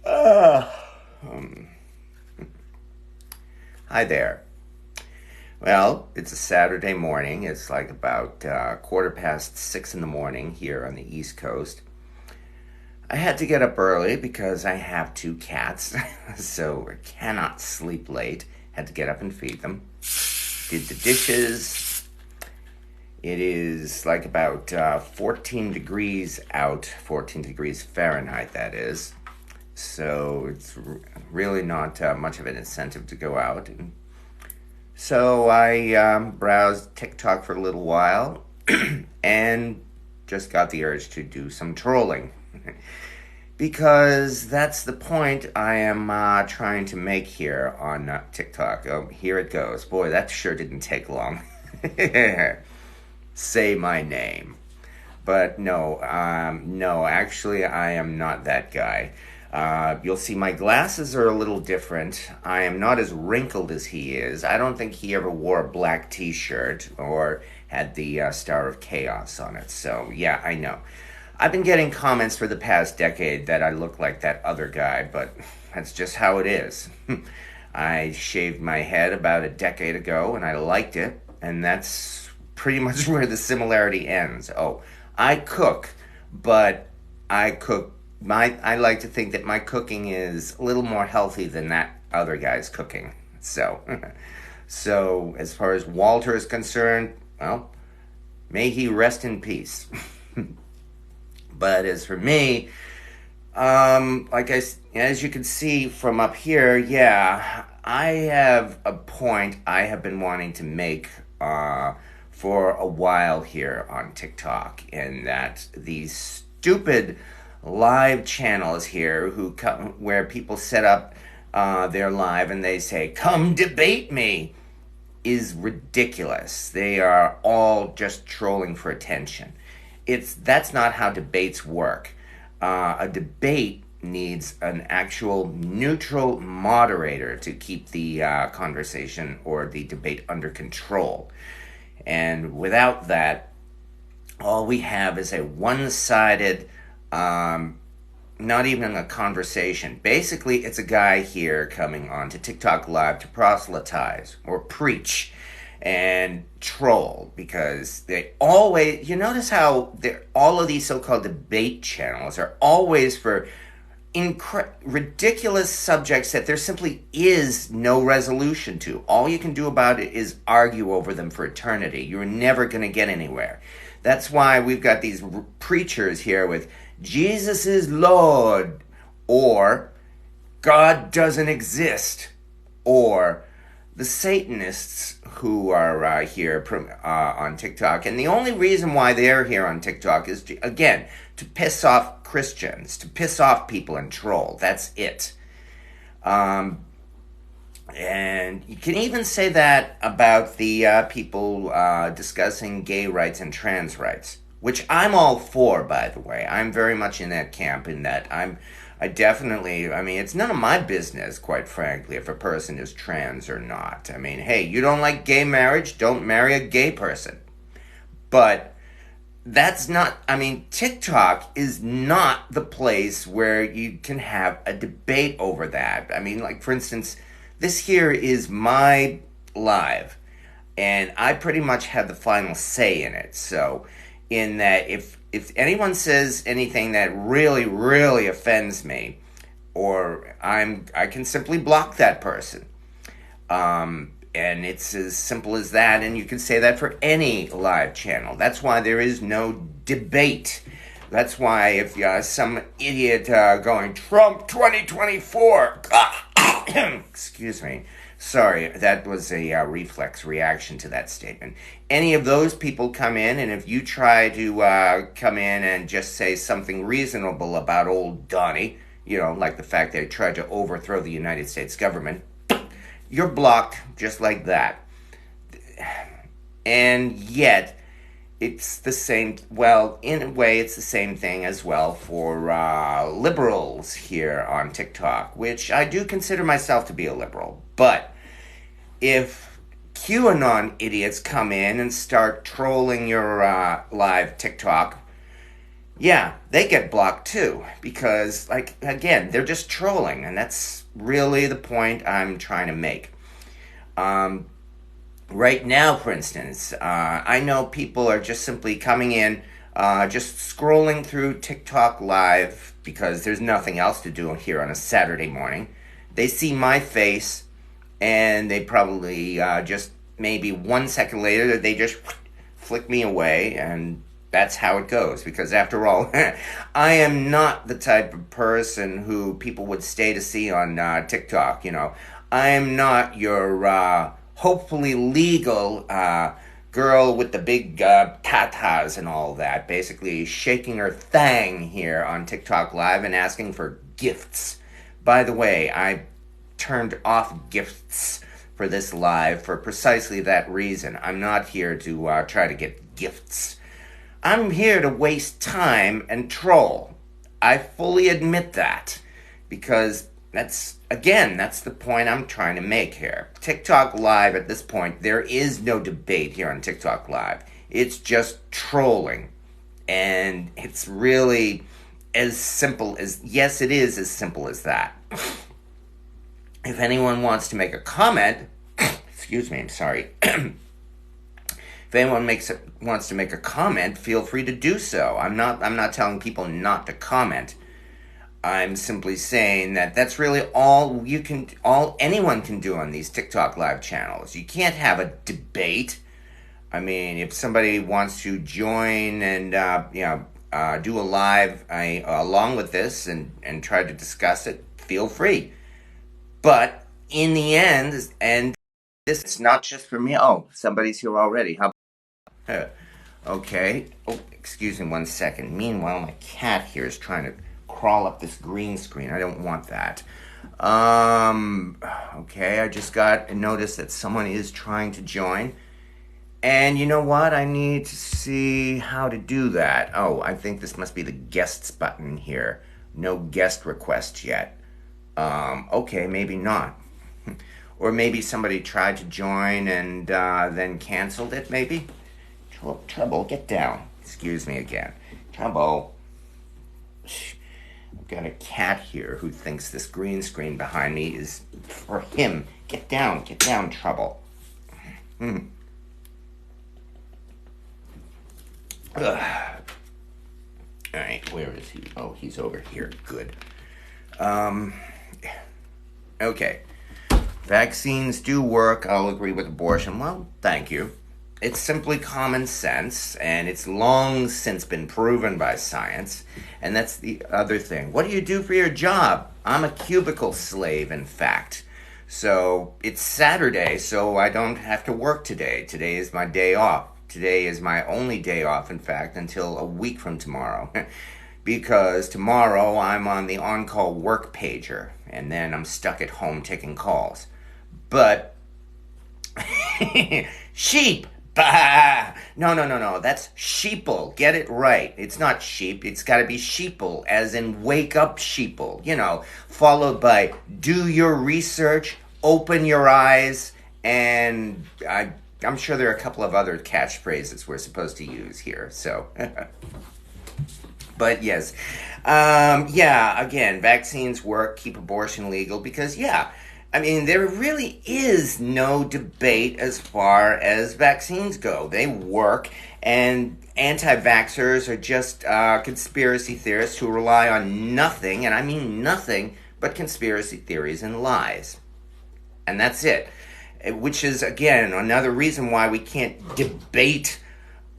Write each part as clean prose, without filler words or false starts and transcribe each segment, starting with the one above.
Uh, um, Hi there. Well, it's a Saturday morning. It's like about 6:15 in the morning here on the East Coast. I had to get up early because I have two cats, so I cannot sleep late. Had to get up and feed them. Did the dishes. It is like about 14 degrees out, 14 degrees Fahrenheit, that is. So it's really not much of an incentive to go out. And so I browsed TikTok for a little while and just got the urge to do some trolling. Because that's the point I am trying to make here on TikTok. Oh, here it goes. Boy, that sure didn't take long. Say my name. But no, actually, I am not that guy. You'll see my glasses are a little different. I am not as wrinkled as he is. I don't think he ever wore a black t-shirt or had the Star of Chaos on it. So, yeah, I know. I've been getting comments for the past decade that I look like that other guy, but that's just how it is. I shaved my head about a decade ago, and I liked it, and that's pretty much where the similarity ends. Oh, I cook, but I like to think that my cooking is a little more healthy than that other guy's cooking. So, so as far as Walter is concerned, well, may he rest in peace. But as for me, as you can see from up here, yeah, I have a point I have been wanting to make for a while here on TikTok, and that these stupid live channels here who come where people set up their live and they say, "Come debate me," is ridiculous. They are all just trolling for attention. That's not how debates work. A debate needs an actual neutral moderator to keep the conversation or the debate under control. And without that, all we have is a one-sided, not even a conversation. Basically, it's a guy here coming on to TikTok Live to proselytize or preach and troll, because they always, you notice how all of these so-called debate channels are always for ridiculous subjects that there simply is no resolution to. All you can do about it is argue over them for eternity. You're never going to get anywhere. That's why we've got these preachers here with "Jesus is Lord," or "God doesn't exist," or the Satanists who are here on TikTok. And the only reason why they're here on TikTok is, again, to piss off Christians, to piss off people and troll. That's it. And you can even say that about the people discussing gay rights and trans rights, which I'm all for, by the way. I'm very much in that camp, in that I mean, it's none of my business, quite frankly, if a person is trans or not. I mean, hey, you don't like gay marriage, don't marry a gay person. But that's not, I mean, TikTok is not the place where you can have a debate over that. I mean, like, for instance, this here is my live, and I pretty much have the final say in it. So, in that if anyone says anything that really, really offends me, or I can simply block that person. And it's as simple as that, and you can say that for any live channel. That's why there is no debate. That's why if some idiot going, "Trump 2024," excuse me, sorry, that was a reflex reaction to that statement. Any of those people come in, and if you try to come in and just say something reasonable about old Donnie, like the fact that he tried to overthrow the United States government, you're blocked just like that. And yet, it's the same, well, in a way, it's the same thing as well for liberals here on TikTok, which I do consider myself to be a liberal. But if QAnon idiots come in and start trolling your live TikTok, yeah, they get blocked too because, like, again, they're just trolling, and that's really the point I'm trying to make. Um, right now, for instance, I know people are just simply coming in, just scrolling through TikTok Live because there's nothing else to do here on a Saturday morning. They see my face, and they probably just maybe 1 second later they just flick me away, and that's how it goes. Because after all, I am not the type of person who people would stay to see on TikTok. I am not your hopefully legal girl with the big tatas and all that, basically shaking her thang here on TikTok Live and asking for gifts. By the way, I turned off gifts for this live for precisely that reason. I'm not here to try to get gifts. I'm here to waste time and troll. I fully admit that because that's the point I'm trying to make here. TikTok Live at this point, there is no debate here on TikTok Live. It's just trolling. And it's really as simple as, yes, it is as simple as that. If anyone wants to make a comment, excuse me, I'm sorry. If anyone wants to make a comment, feel free to do so. I'm not telling people not to comment. I'm simply saying that that's really all anyone can do on these TikTok Live channels. You can't have a debate. I mean, if somebody wants to join and do a live along with this and try to discuss it, feel free. But in the end, and this is not just for me. Oh, somebody's here already. Okay. Oh, excuse me 1 second. Meanwhile, my cat here is trying to crawl up this green screen. I don't want that. Okay, I just got a notice that someone is trying to join. And you know what? I need to see how to do that. Oh, I think this must be the guests button here. No guest request yet. Okay, maybe not. Or maybe somebody tried to join and then canceled it, maybe? Trouble, get down. Excuse me again. Trouble. I've got a cat here who thinks this green screen behind me is for him. Get down, Trouble. Alright, where is he? Oh, he's over here. Good. Okay. Vaccines do work. I'll agree with abortion. Well, thank you. It's simply common sense, and it's long since been proven by science. And that's the other thing. What do you do for your job? I'm a cubicle slave, in fact. So it's Saturday, so I don't have to work today. Today is my day off. Today is my only day off, in fact, until a week from tomorrow. Because tomorrow I'm on the on-call work pager, and then I'm stuck at home taking calls. But sheep! Bah! No. That's sheeple. Get it right. It's not sheep. It's got to be sheeple, as in wake up sheeple. Followed by do your research, open your eyes, and I'm sure there are a couple of other catchphrases we're supposed to use here. So, but yes, again, vaccines work. Keep abortion legal because there really is no debate as far as vaccines go. They work, and anti-vaxxers are just conspiracy theorists who rely on nothing, and I mean nothing, but conspiracy theories and lies. And that's it. Which is, again, another reason why we can't debate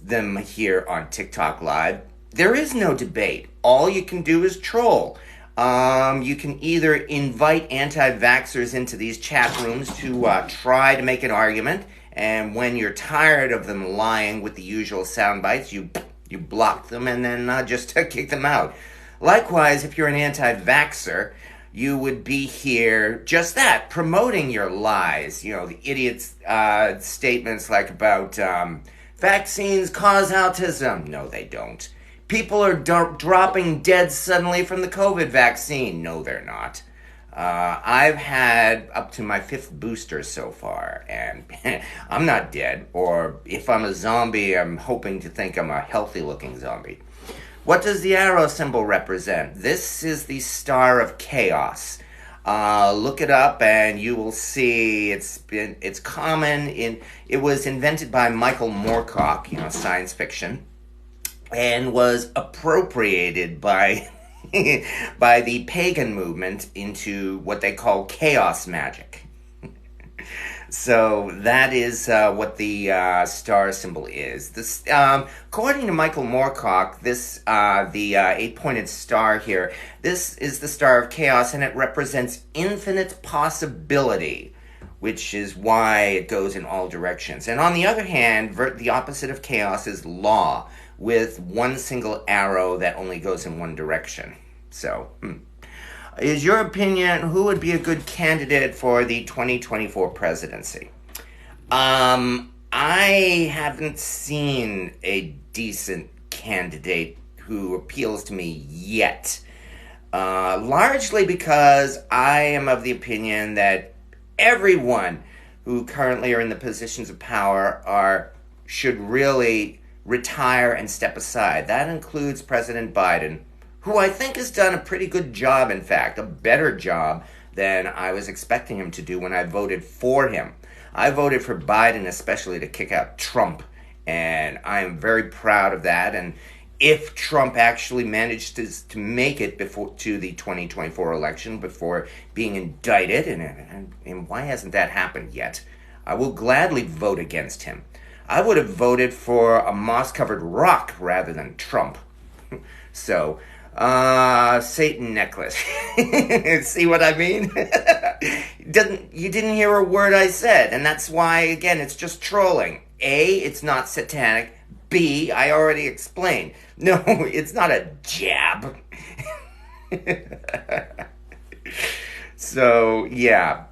them here on TikTok Live. There is no debate. All you can do is troll. You can either invite anti-vaxxers into these chat rooms to try to make an argument, and when you're tired of them lying with the usual sound bites, you block them and then just kick them out. Likewise, if you're an anti-vaxxer, you would be here just that, promoting your lies. The idiots' statements like about vaccines cause autism. No, they don't. People are dropping dead suddenly from the COVID vaccine. No, they're not. I've had up to my 5th booster so far, and I'm not dead. Or if I'm a zombie, I'm hoping to think I'm a healthy-looking zombie. What does the arrow symbol represent? This is the Star of Chaos. Look it up and you will see it's common in, it was invented by Michael Moorcock, science fiction, and was appropriated by by the pagan movement into what they call chaos magic. So that is what the star symbol is. This, according to Michael Moorcock, this the eight-pointed star here. This is the Star of Chaos, and it represents infinite possibility, which is why it goes in all directions. And on the other hand, the opposite of chaos is law, with one single arrow that only goes in one direction. So. Is your opinion, who would be a good candidate for the 2024 presidency? I haven't seen a decent candidate who appeals to me yet. Largely because I am of the opinion that everyone who currently are in the positions of power should really retire and step aside. That includes President Biden, who I think has done a pretty good job, in fact, a better job than I was expecting him to do when I voted for him. I voted for Biden especially to kick out Trump, and I am very proud of that. And if Trump actually managed to make it to the 2024 election before being indicted, and why hasn't that happened yet? I will gladly vote against him. I would have voted for a moss-covered rock rather than Trump. So, Satan necklace. See what I mean? You didn't hear a word I said, and that's why, again, it's just trolling. A, it's not satanic. B, I already explained. No, it's not a jab. So, yeah.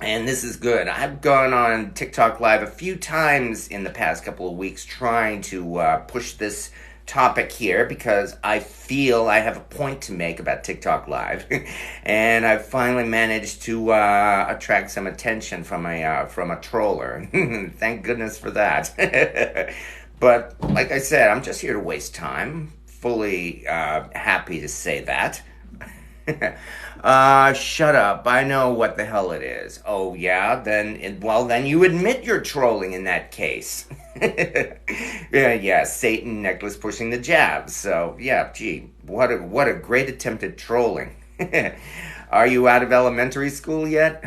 And this is good. I've gone on TikTok Live a few times in the past couple of weeks trying to push this topic here because I feel I have a point to make about TikTok Live. And I've finally managed to attract some attention from a troller. Thank goodness for that. But like I said, I'm just here to waste time. Fully happy to say that. Shut up. I know what the hell it is. Oh, yeah? Then you admit you're trolling in that case. Yeah, Satan necklace pushing the jabs. So, yeah, gee, what a great attempt at trolling. Are you out of elementary school yet?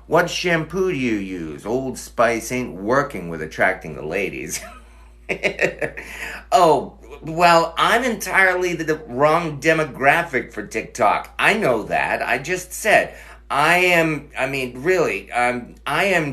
What shampoo do you use? Old Spice ain't working with attracting the ladies. Oh, well, I'm entirely the wrong demographic for TikTok. I know that. I just said, I am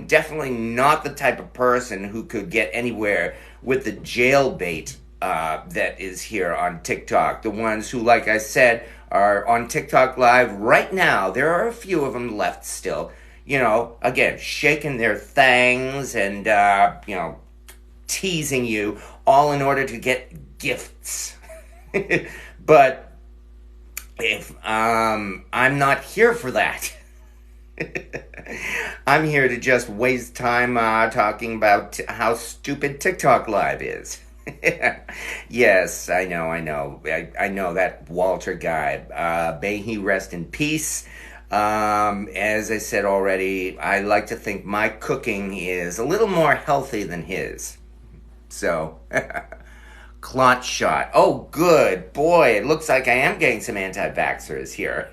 definitely not the type of person who could get anywhere with the jailbait that is here on TikTok. The ones who, like I said, are on TikTok Live right now. There are a few of them left still. Again, shaking their fangs and, teasing you, all in order to get gifts. But if I'm not here for that. I'm here to just waste time talking about how stupid TikTok Live is. Yes, I know. I know that Walter guy. May he rest in peace. As I said already, I like to think my cooking is a little more healthy than his. So, clot shot. Oh, good. Boy, it looks like I am getting some anti-vaxxers here.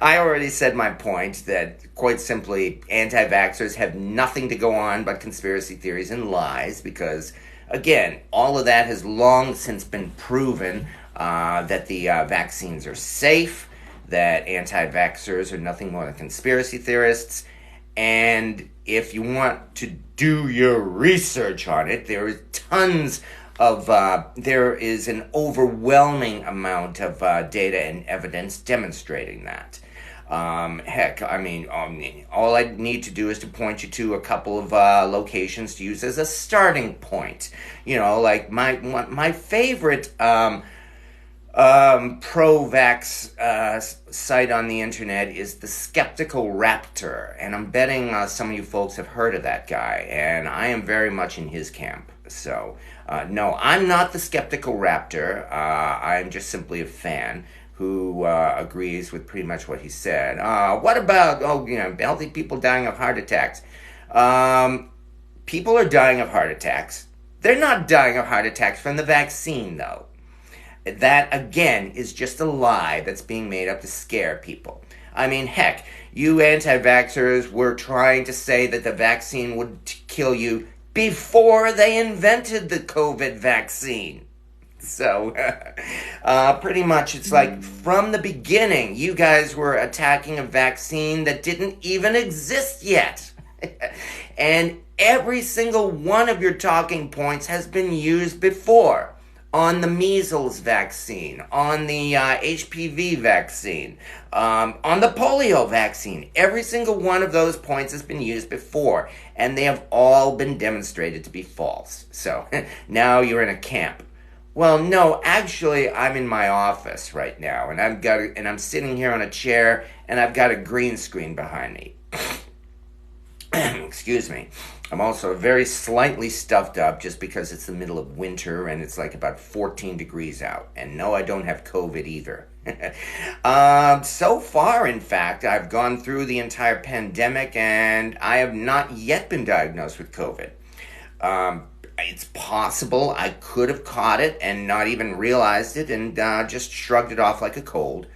I already said my point that, quite simply, anti-vaxxers have nothing to go on but conspiracy theories and lies because, again, all of that has long since been proven that the vaccines are safe, that anti-vaxxers are nothing more than conspiracy theorists, and if you want to do your research on it, there is there is an overwhelming amount of data and evidence demonstrating that. Heck, all I need to do is to point you to a couple of locations to use as a starting point. Like my favorite pro-vax site on the internet is the Skeptical Raptor, and I'm betting some of you folks have heard of that guy, and I am very much in his camp. So, no, I'm not the skeptical raptor. I'm just simply a fan who agrees with pretty much what he said. What about, healthy people dying of heart attacks? People are dying of heart attacks. They're not dying of heart attacks from the vaccine, though. That, again, is just a lie that's being made up to scare people. I mean, heck, you anti-vaxxers were trying to say that the vaccine would kill you before they invented the COVID vaccine. So, pretty much it's like from the beginning, you guys were attacking a vaccine that didn't even exist yet. And every single one of your talking points has been used before. On the measles vaccine, on the HPV vaccine, on the polio vaccine. Every single one of those points has been used before, and they have all been demonstrated to be false. So now you're in a camp. Well, no, actually, I'm in my office right now, and I'm sitting here on a chair, and I've got a green screen behind me. Excuse me. I'm also very slightly stuffed up just because it's the middle of winter and it's like about 14 degrees out. And no, I don't have COVID either. So far, in fact, I've gone through the entire pandemic and I have not yet been diagnosed with COVID. It's possible I could have caught it and not even realized it and just shrugged it off like a cold.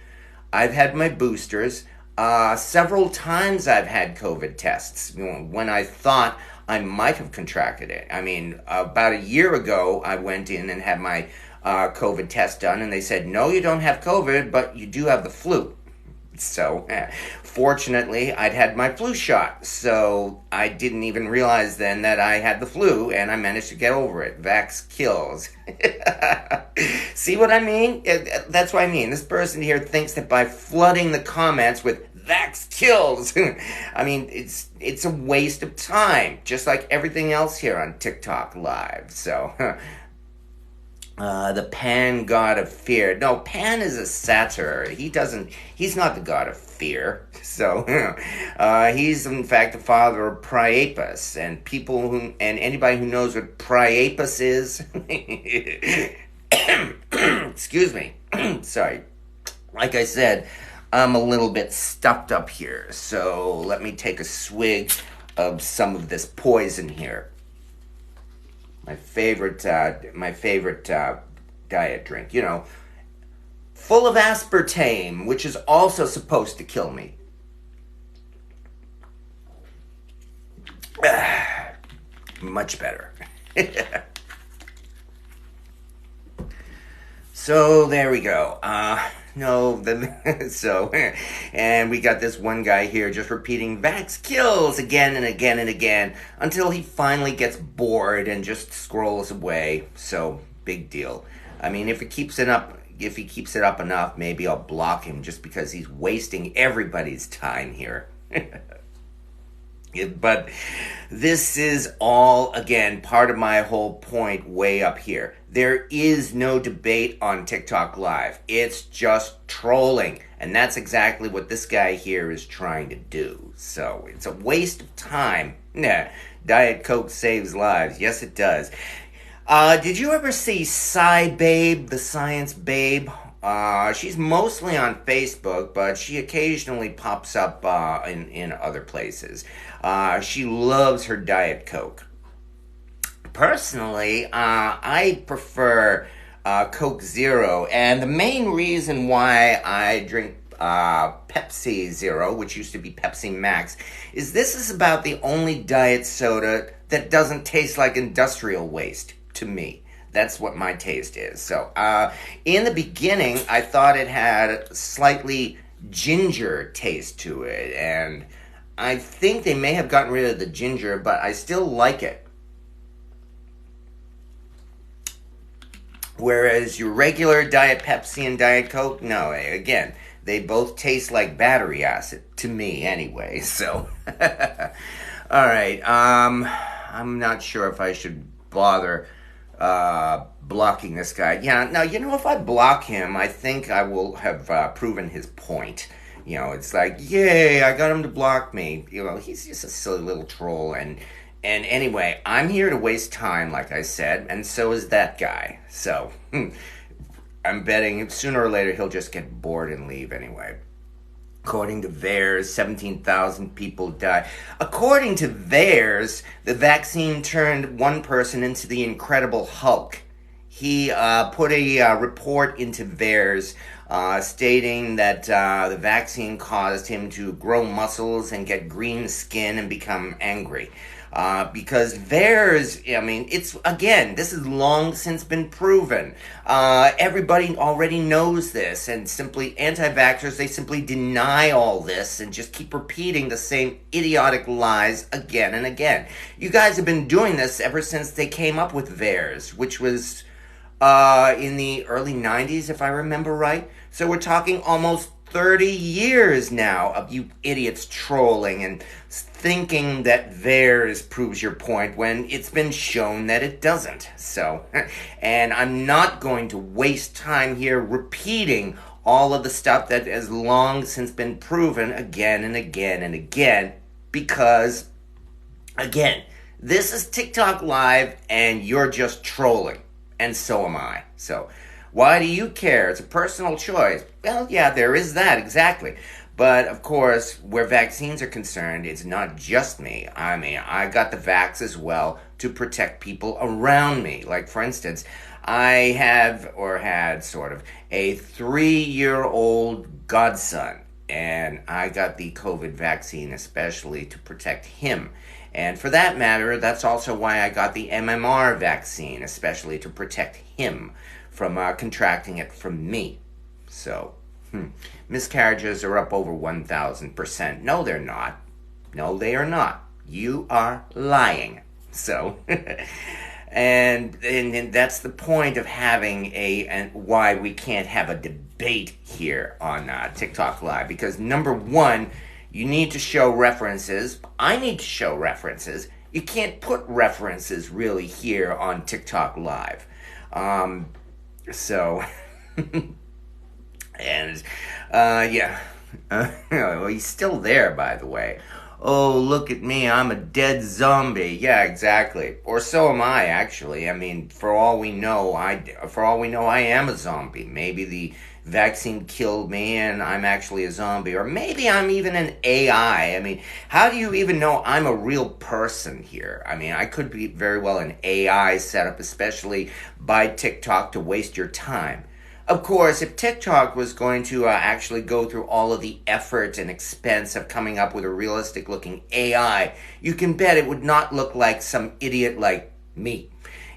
I've had my boosters. Several times I've had COVID tests when I thought I might have contracted it. I mean, about a year ago, I went in and had my COVID test done, and they said, no, you don't have COVID, but you do have the flu. So, fortunately, I'd had my flu shot, so I didn't even realize then that I had the flu, and I managed to get over it. Vax kills. See what I mean? That's what I mean. This person here thinks that by flooding the comments with Vax kills. I mean, it's a waste of time, just like everything else here on TikTok Live. So, the Pan God of Fear. No, Pan is a satyr. He's not the god of fear. So, he's in fact the father of Priapus. And anybody who knows what Priapus is, excuse me, sorry. Like I said, I'm a little bit stuffed up here, so let me take a swig of some of this poison here. My favorite diet drink, full of aspartame, which is also supposed to kill me. Much better. So there we go. And we got this one guy here just repeating Vax kills again and again and again until he finally gets bored and just scrolls away. So, big deal. I mean, if he keeps it up enough, maybe I'll block him just because he's wasting everybody's time here. But this is all, again, part of my whole point way up here. There is no debate on TikTok Live. It's just trolling. And that's exactly what this guy here is trying to do. So, it's a waste of time. Nah, Diet Coke saves lives. Yes, it does. Did you ever see Sci Babe, the science babe? She's mostly on Facebook, but she occasionally pops up in other places. She loves her Diet Coke. Personally, I prefer Coke Zero, and the main reason why I drink Pepsi Zero, which used to be Pepsi Max, is this is about the only diet soda that doesn't taste like industrial waste to me. That's what my taste is. So, in the beginning, I thought it had a slightly ginger taste to it, and I think they may have gotten rid of the ginger, but I still like it. Whereas your regular Diet Pepsi and Diet Coke, no, again, they both taste like battery acid, to me anyway, so. Alright, I'm not sure if I should bother blocking this guy. Yeah, now, if I block him, I think I will have proven his point. It's like, yay, I got him to block me. He's just a silly little troll, and And anyway, I'm here to waste time, like I said, and so is that guy. So, I'm betting sooner or later he'll just get bored and leave anyway. According to VAERS, 17,000 people died. According to VAERS, the vaccine turned one person into the Incredible Hulk. He put a report into VAERS stating that the vaccine caused him to grow muscles and get green skin and become angry. Because VAERS, I mean, this has long since been proven. Everybody already knows this, and simply anti-vaxxers, they simply deny all this and just keep repeating the same idiotic lies again and again. You guys have been doing this ever since they came up with VAERS, which was in the early 90s, if I remember right. So we're talking almost 30 years now of you idiots trolling and thinking that theirs proves your point when it's been shown that it doesn't. So, and I'm not going to waste time here repeating all of the stuff that has long since been proven again and again and again, because, again, this is TikTok Live and you're just trolling, and so am I. So, why do you care? It's a personal choice. Well, yeah, there is that, exactly. But, of course, where vaccines are concerned, it's not just me. I mean, I got the vax as well to protect people around me. Like, for instance, I have, or had, sort of, a 3-year-old godson. And I got the COVID vaccine especially to protect him. And for that matter, that's also why I got the MMR vaccine, especially to protect him from contracting it from me. So, miscarriages are up over 1,000%. No, they're not. No, they are not. You are lying. So, and that's the point of having and why we can't have a debate here on TikTok Live. Because number one, you need to show references. I need to show references. You can't put references really here on TikTok Live. So, and, yeah. Well, he's still there, by the way. Oh, look at me, I'm a dead zombie. Yeah, exactly. Or so am I, actually. I mean, for all we know, I am a zombie. Maybe the vaccine killed me and I'm actually a zombie. Or maybe I'm even an AI. I mean, how do you even know I'm a real person here? I mean, I could be very well an AI set up, especially by TikTok, to waste your time. Of course, if TikTok was going to actually go through all of the effort and expense of coming up with a realistic-looking AI, you can bet it would not look like some idiot like me.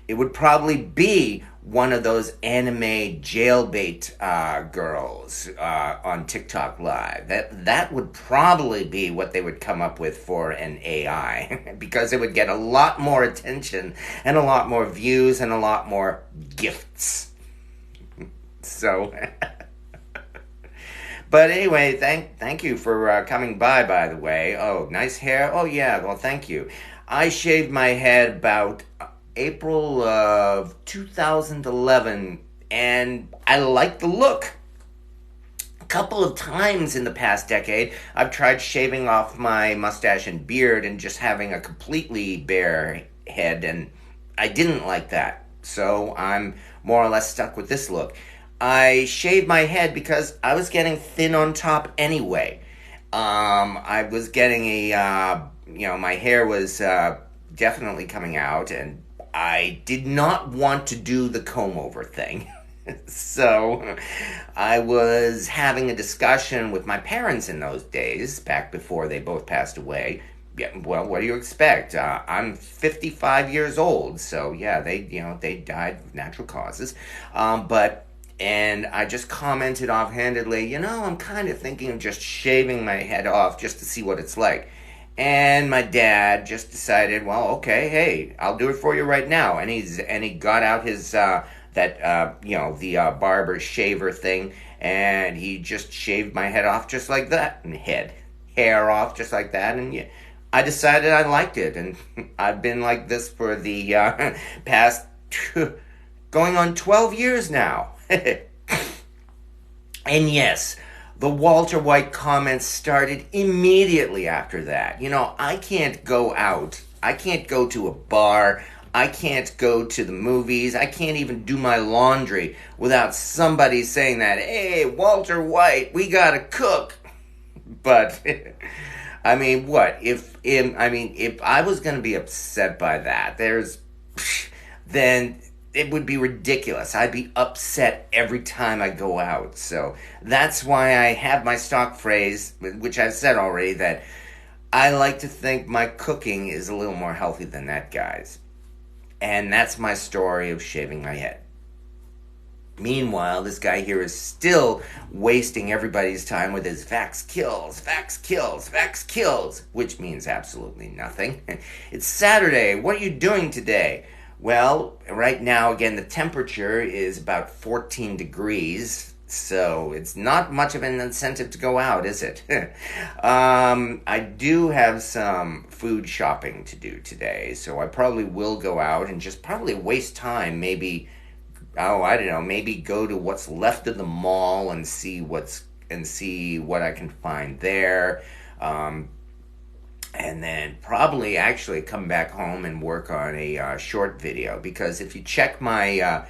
It would probably be one of those anime jailbait girls on TikTok Live. That would probably be what they would come up with for an AI, because it would get a lot more attention and a lot more views and a lot more gifts. So, but anyway, thank you for coming by the way. Oh, nice hair. Oh, yeah, well, thank you. I shaved my head about April of 2011, and I like the look. A couple of times in the past decade, I've tried shaving off my mustache and beard and just having a completely bare head, and I didn't like that. So I'm more or less stuck with this look. I shaved my head because I was getting thin on top anyway. I was getting my hair was definitely coming out, and I did not want to do the comb-over thing. So I was having a discussion with my parents in those days, back before they both passed away. Yeah, well, what do you expect? I'm 55 years old, so yeah, they died of natural causes. And I just commented offhandedly, I'm kind of thinking of just shaving my head off just to see what it's like. And my dad just decided, well, okay, hey, I'll do it for you right now. And he got out his the barber shaver thing, and he just shaved my head off just like that, and hair off just like that, and yeah, I decided I liked it, and I've been like this for the past going on 12 years now. And yes, the Walter White comments started immediately after that. I can't go out I can't go to a bar. I can't go to the movies. I can't even do my laundry without somebody saying that, hey, Walter White, we gotta cook. But, I mean, what? If I was going to be upset by that, then it would be ridiculous. I'd be upset every time I go out. So that's why I have my stock phrase, which I've said already, that I like to think my cooking is a little more healthy than that guy's. And that's my story of shaving my head. Meanwhile, this guy here is still wasting everybody's time with his vax kills, vax kills, vax kills, which means absolutely nothing. It's Saturday. What are you doing today? Well, right now, again, the temperature is about 14 degrees, so it's not much of an incentive to go out, is it? I do have some food shopping to do today, so I probably will go out and just probably waste time, maybe go to what's left of the mall and see what I can find there. And then probably actually come back home and work on a short video, because if you check my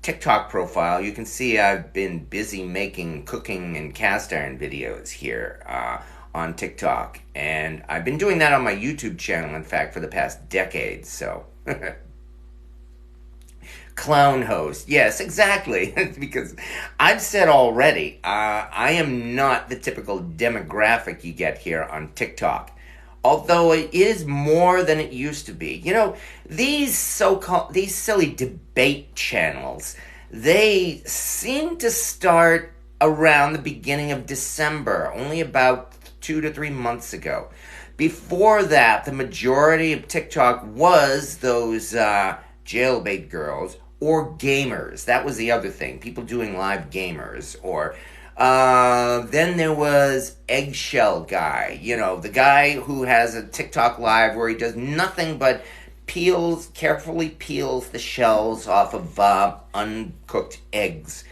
TikTok profile, you can see I've been busy making cooking and cast iron videos here on TikTok, and I've been doing that on my YouTube channel, in fact, for the past decade. So. Clown host. Yes, exactly. Because I've said already, I am not the typical demographic you get here on TikTok. Although it is more than it used to be. You know, these silly debate channels, they seem to start around the beginning of December, only about 2 to 3 months ago. Before that, the majority of TikTok was those jailbait girls or gamers. That was the other thing. People doing live gamers. Or then there was Eggshell Guy. You know, the guy who has a TikTok live where he does nothing but carefully peels the shells off of uncooked eggs.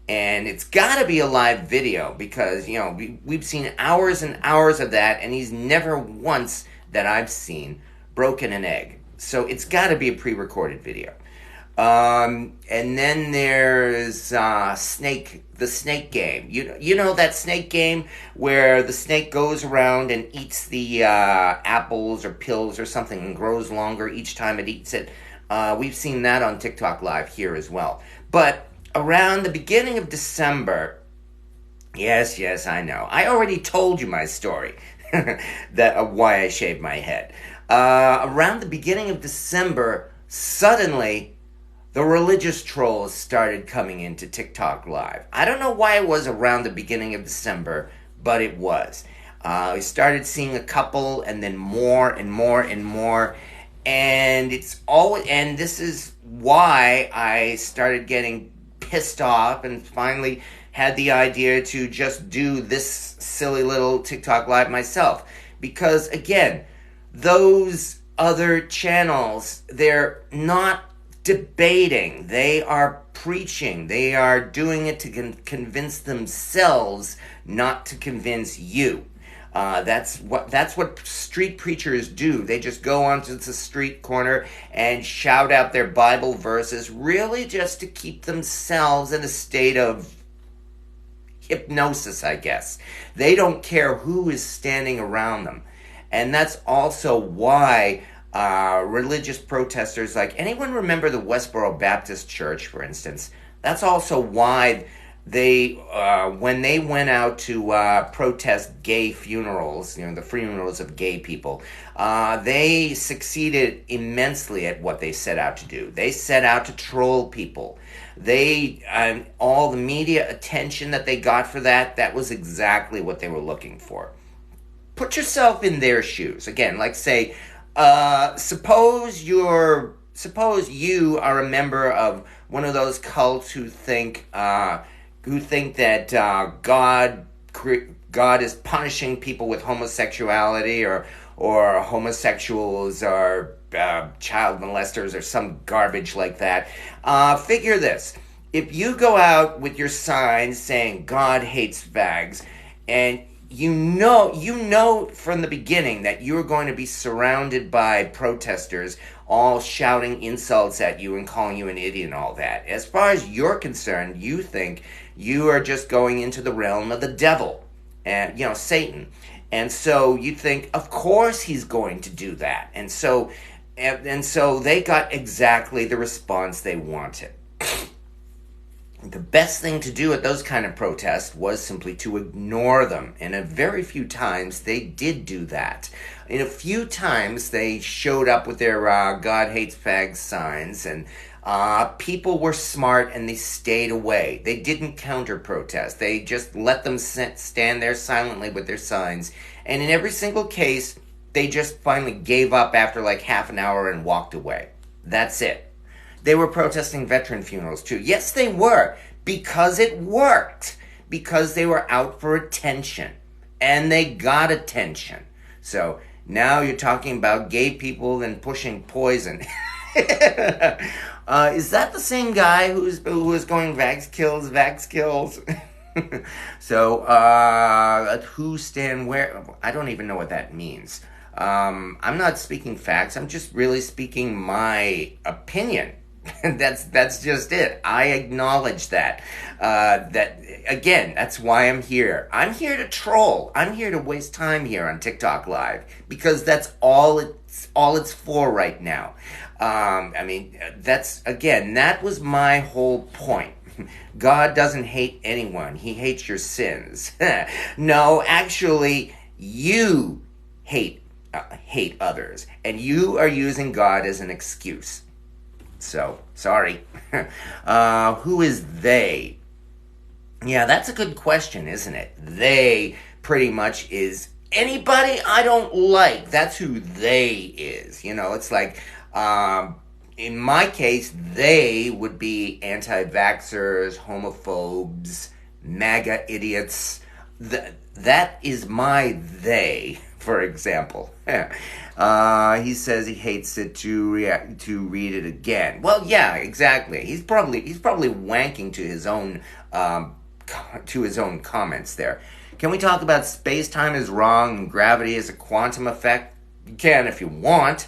And it's got to be a live video, because, you know, we've seen hours and hours of that, and he's never once, that I've seen, broken an egg. So it's got to be a pre-recorded video. And then there's the snake game. You know that snake game where the snake goes around and eats the apples or pills or something and grows longer each time it eats it. We've seen that on TikTok Live here as well. But around the beginning of December, yes, I know. I already told you my story of why I shaved my head. Around the beginning of December, suddenly, the religious trolls started coming into TikTok Live. I don't know why it was around the beginning of December, but it was. We started seeing a couple, and then more and more and more. And this is why I started getting pissed off and finally had the idea to just do this silly little TikTok Live myself. Because, again, those other channels, they're not debating. They are preaching. They are doing it to convince themselves, not to convince you. That's what street preachers do. They just go onto the street corner and shout out their Bible verses, really just to keep themselves in a state of hypnosis, I guess. They don't care who is standing around them. And that's also why religious protesters, like, anyone remember the Westboro Baptist Church, for instance? That's also why they, when they went out to protest gay funerals, you know, the funerals of gay people, they succeeded immensely at what they set out to do. They set out to troll people. All the media attention that they got for that was exactly what they were looking for. Put yourself in their shoes. Again, like, say, suppose you are a member of one of those cults who think that God is punishing people with homosexuality, or homosexuals are child molesters or some garbage like that. Figure this: if you go out with your sign saying God hates fags, and you know from the beginning that you're going to be surrounded by protesters all shouting insults at you and calling you an idiot and all that. As far as you're concerned, you think you are just going into the realm of the devil and, Satan. And so you think, of course he's going to do that. And so they got exactly the response they wanted. The best thing to do at those kind of protests was simply to ignore them. And a very few times they did do that. In a few times they showed up with their God hates fags signs, and people were smart and they stayed away. They didn't counter-protest. They just let them stand there silently with their signs. And in every single case, they just finally gave up after like half an hour and walked away. That's it. They were protesting veteran funerals too. Yes, they were, because it worked. Because they were out for attention. And they got attention. So now you're talking about gay people and pushing poison. Is that the same guy who was going vax kills? So, who stand where? I don't even know what that means. I'm not speaking facts. I'm just really speaking my opinion. That's just it. I acknowledge that. Again, that's why I'm here. I'm here to troll. I'm here to waste time here on TikTok Live because that's all it's for right now. That was my whole point. God doesn't hate anyone. He hates your sins. No, actually, you hate others, and you are using God as an excuse. So, sorry. Who is they? Yeah, that's a good question, isn't it? They pretty much is anybody I don't like. That's who they is. It's like, in my case, they would be anti-vaxxers, homophobes, MAGA idiots. That is my they, for example. He says he hates it to read it again. Well, yeah, exactly. He's probably wanking to his own comments there. Can we talk about space-time is wrong and gravity is a quantum effect? You can if you want.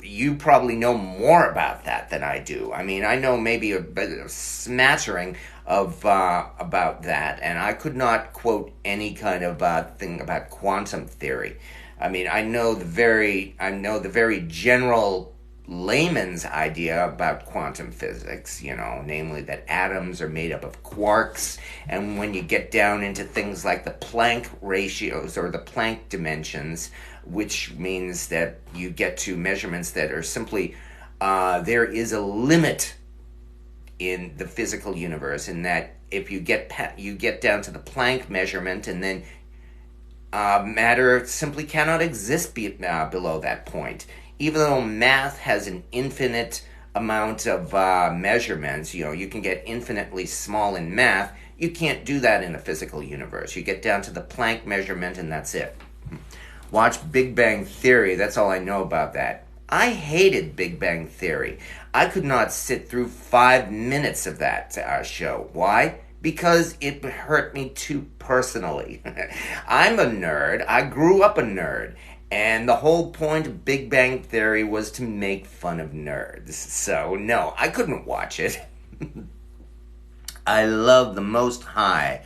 You probably know more about that than I do. I mean, I know maybe a smattering of about that, and I could not quote any kind of thing about quantum theory. I mean, I know the very general layman's idea about quantum physics, namely that atoms are made up of quarks, and when you get down into things like the Planck ratios or the Planck dimensions, which means that you get to measurements that are simply, there is a limit in the physical universe, in that if you get down to the Planck measurement, and then matter simply cannot exist below that point. Even though math has an infinite amount of measurements, you can get infinitely small in math, you can't do that in the physical universe. You get down to the Planck measurement and that's it. Watch Big Bang Theory, that's all I know about that. I hated Big Bang Theory. I could not sit through 5 minutes of that show. Why? Because it hurt me too personally. I'm a nerd. I grew up a nerd. And the whole point of Big Bang Theory was to make fun of nerds. So, no, I couldn't watch it. I love the Most High.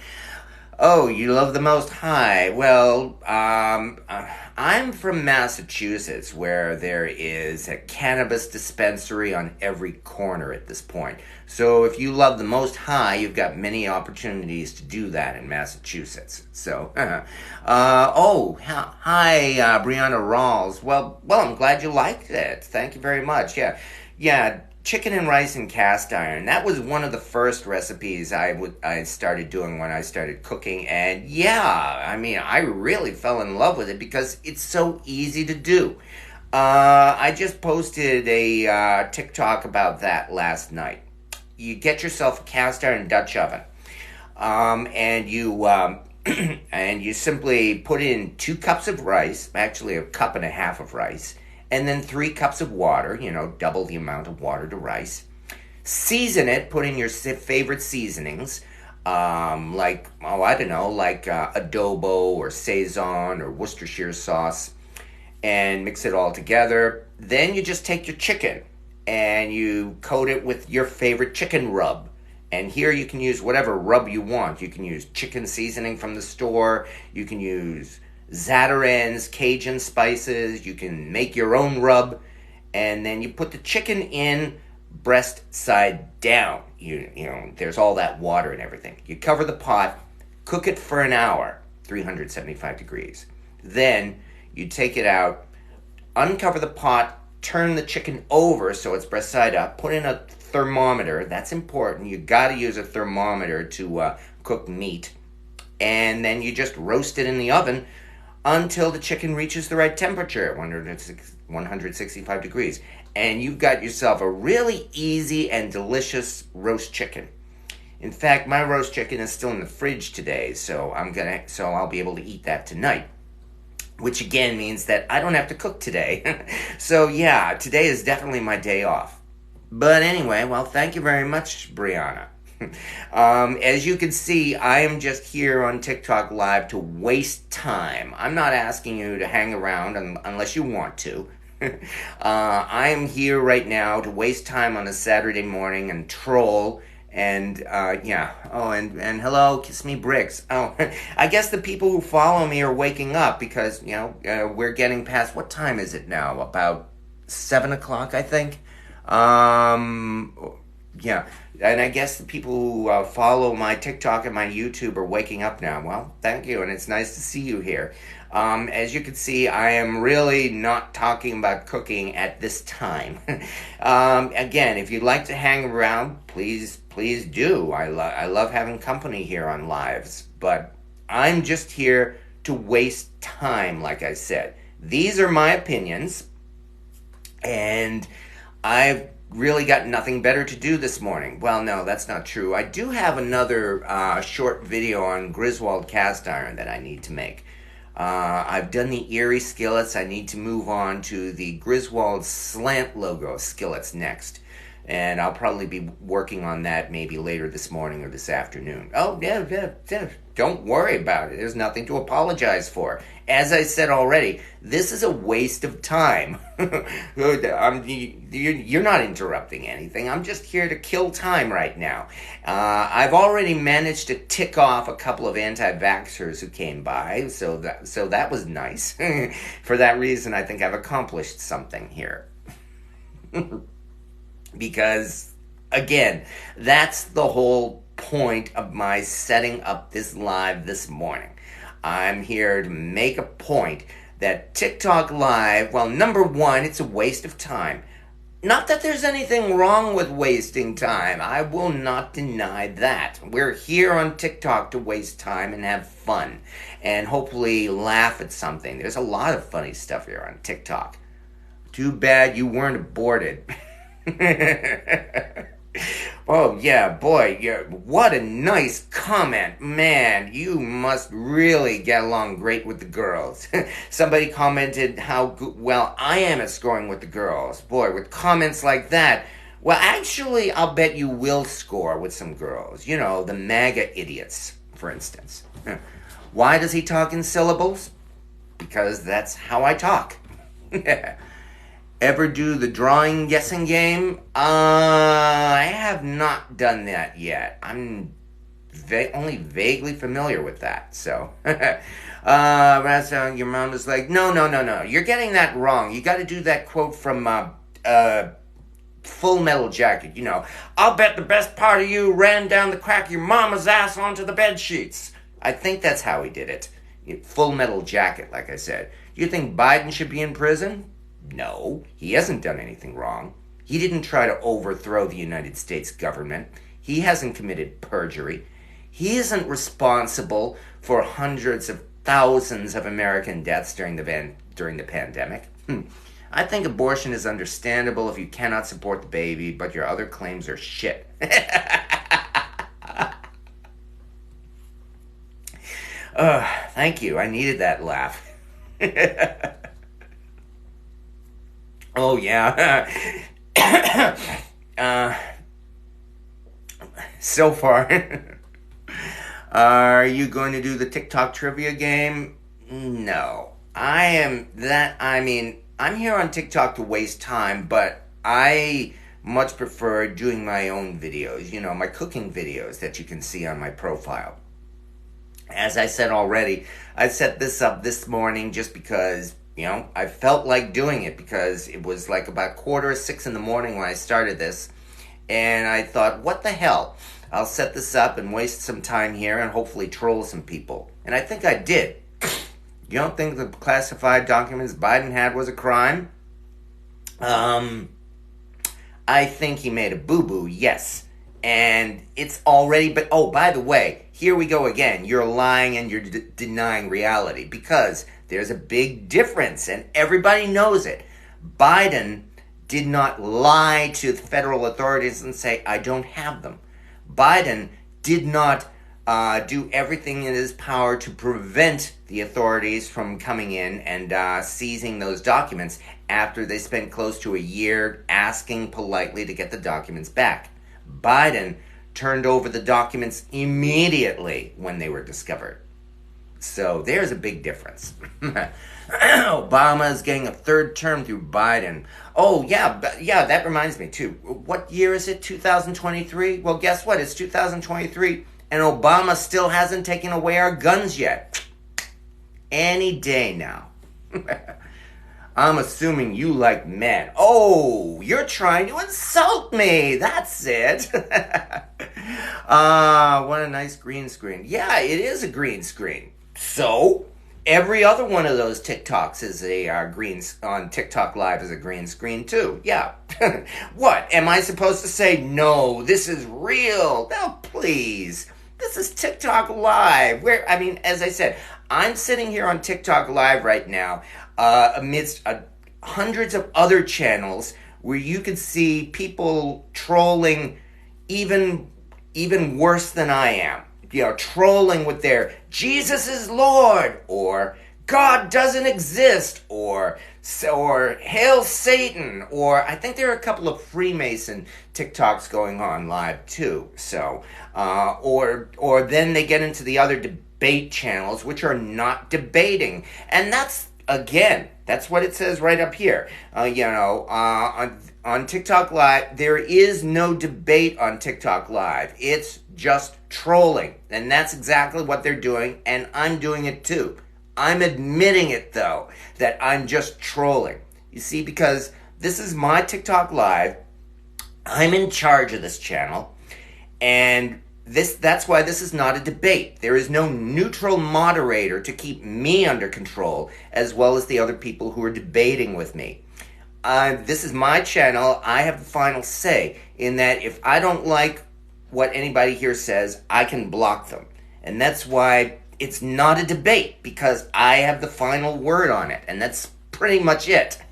Oh, you love the Most High. Well, I'm from Massachusetts, where there is a cannabis dispensary on every corner at this point. So if you love the Most High, you've got many opportunities to do that in Massachusetts. So, hi, Brianna Rawls. Well, I'm glad you liked it. Thank you very much. Yeah. Chicken and rice and cast iron. That was one of the first recipes I started doing when I started cooking. And yeah, I mean, I really fell in love with it because it's so easy to do. I just posted a TikTok about that last night. You get yourself a cast iron Dutch oven. And you simply put in 2 cups of rice, actually 1.5 cups of rice, and then 3 cups of water, double the amount of water to rice. Season it, put in your favorite seasonings. like, oh, I don't know, like adobo or Saison or Worcestershire sauce, and mix it all together. Then you just take your chicken and you coat it with your favorite chicken rub. And here you can use whatever rub you want. You can use chicken seasoning from the store. You can use Zatarain's Cajun spices. You can make your own rub. And then you put the chicken in breast side down. You know, there's all that water and everything. You cover the pot, cook it for an hour, 375 degrees. Then you take it out, uncover the pot, turn the chicken over so it's breast side up, put in a thermometer. That's important. You got to use a thermometer to cook meat. And then you just roast it in the oven until the chicken reaches the right temperature at 165 degrees. And you've got yourself a really easy and delicious roast chicken. In fact, my roast chicken is still in the fridge today, so I'll be able to eat that tonight. Which again means that I don't have to cook today. So yeah, today is definitely my day off. But anyway, well, thank you very much, Brianna. As you can see, I am just here on TikTok Live to waste time. I'm not asking you to hang around unless you want to. I am here right now to waste time on a Saturday morning and troll. And, yeah. Oh, and hello, Kiss Me Bricks. Oh, I guess the people who follow me are waking up because, you know, we're getting past, what time is it now? About 7 o'clock, I think. Yeah. And I guess the people who follow my TikTok and my YouTube are waking up now. Well, thank you, and it's nice to see you here. As you can see, I am really not talking about cooking at this time. Again, if you'd like to hang around, please do. I love having company here on Lives, but I'm just here to waste time, like I said. These are my opinions, and I've really got nothing better to do this morning. Well, no, that's not true. I do have another short video on Griswold cast iron that I need to make. I've done the Erie skillets. I need to move on to the Griswold slant logo skillets next. And I'll probably be working on that maybe later this morning or this afternoon. Oh, yeah. Don't worry about it. There's nothing to apologize for. As I said already, this is a waste of time. You're not interrupting anything. I'm just here to kill time right now. I've already managed to tick off a couple of anti-vaxxers who came by, so that was nice. For that reason, I think I've accomplished something here. Because, again, that's the whole point of my setting up this live this morning. I'm here to make a point that TikTok Live, well, number one, it's a waste of time. Not that there's anything wrong with wasting time. I will not deny that. We're here on TikTok to waste time and have fun. And hopefully laugh at something. There's a lot of funny stuff here on TikTok. Too bad you weren't aborted. Oh, yeah, boy, yeah, what a nice comment. Man, you must really get along great with the girls. Somebody commented how well I am at scoring with the girls. Boy, with comments like that, well, actually, I'll bet you will score with some girls. You know, the MAGA idiots, for instance. Why does he talk in syllables? Because that's how I talk. Ever do the drawing guessing game? I have not done that yet. I'm only vaguely familiar with that. So, your mom is like, no. You're getting that wrong. You got to do that quote from Full Metal Jacket. You know, I'll bet the best part of you ran down the crack of your mama's ass onto the bed sheets. I think that's how he did it. Full Metal Jacket, like I said. You think Biden should be in prison? No, he hasn't done anything wrong. He didn't try to overthrow the United States government. He hasn't committed perjury. He isn't responsible for hundreds of thousands of American deaths during the pandemic. I think abortion is understandable if you cannot support the baby, but your other claims are shit. Thank you. I needed that laugh. Oh, yeah. So far, Are you going to do the TikTok trivia game? No. I'm here on TikTok to waste time, but I much prefer doing my own videos, my cooking videos that you can see on my profile. As I said already, I set this up this morning just because, I felt like doing it because it was like about 5:45 in the morning when I started this. And I thought, what the hell? I'll set this up and waste some time here and hopefully troll some people. And I think I did. You don't think the classified documents Biden had was a crime? I think he made a boo-boo, yes. And it's already, but oh, by the way, here we go again. You're lying and you're denying reality because there's a big difference and everybody knows it. Biden did not lie to the federal authorities and say, I don't have them. Biden did not do everything in his power to prevent the authorities from coming in and seizing those documents after they spent close to a year asking politely to get the documents back. Biden turned over the documents immediately when they were discovered. So there's a big difference. Obama is getting a third term through Biden. Oh, yeah, that reminds me, too. What year is it, 2023? Well, guess what? It's 2023, and Obama still hasn't taken away our guns yet. Any day now. I'm assuming you like men. Oh, you're trying to insult me. That's it. What a nice green screen. Yeah, it is a green screen. So, every other one of those TikToks is a on TikTok Live is a green screen too. Yeah. What? Am I supposed to say, no, this is real? No, please. This is TikTok Live. As I said, I'm sitting here on TikTok Live right now amidst hundreds of other channels where you could see people trolling even worse than I am. Trolling with their Jesus is Lord, or God doesn't exist, or Hail Satan, or I think there are a couple of Freemason TikToks going on live too. So, or then they get into the other debate channels, which are not debating, and that's what it says right up here. On TikTok Live, there is no debate on TikTok Live. It's just trolling. And that's exactly what they're doing, and I'm doing it too. I'm admitting it, though, that I'm just trolling. You see, because this is my TikTok Live. I'm in charge of this channel, and that's why this is not a debate. There is no neutral moderator to keep me under control, as well as the other people who are debating with me. This is my channel. I have the final say in that if I don't like what anybody here says, I can block them. And that's why it's not a debate, because I have the final word on it. And that's pretty much it.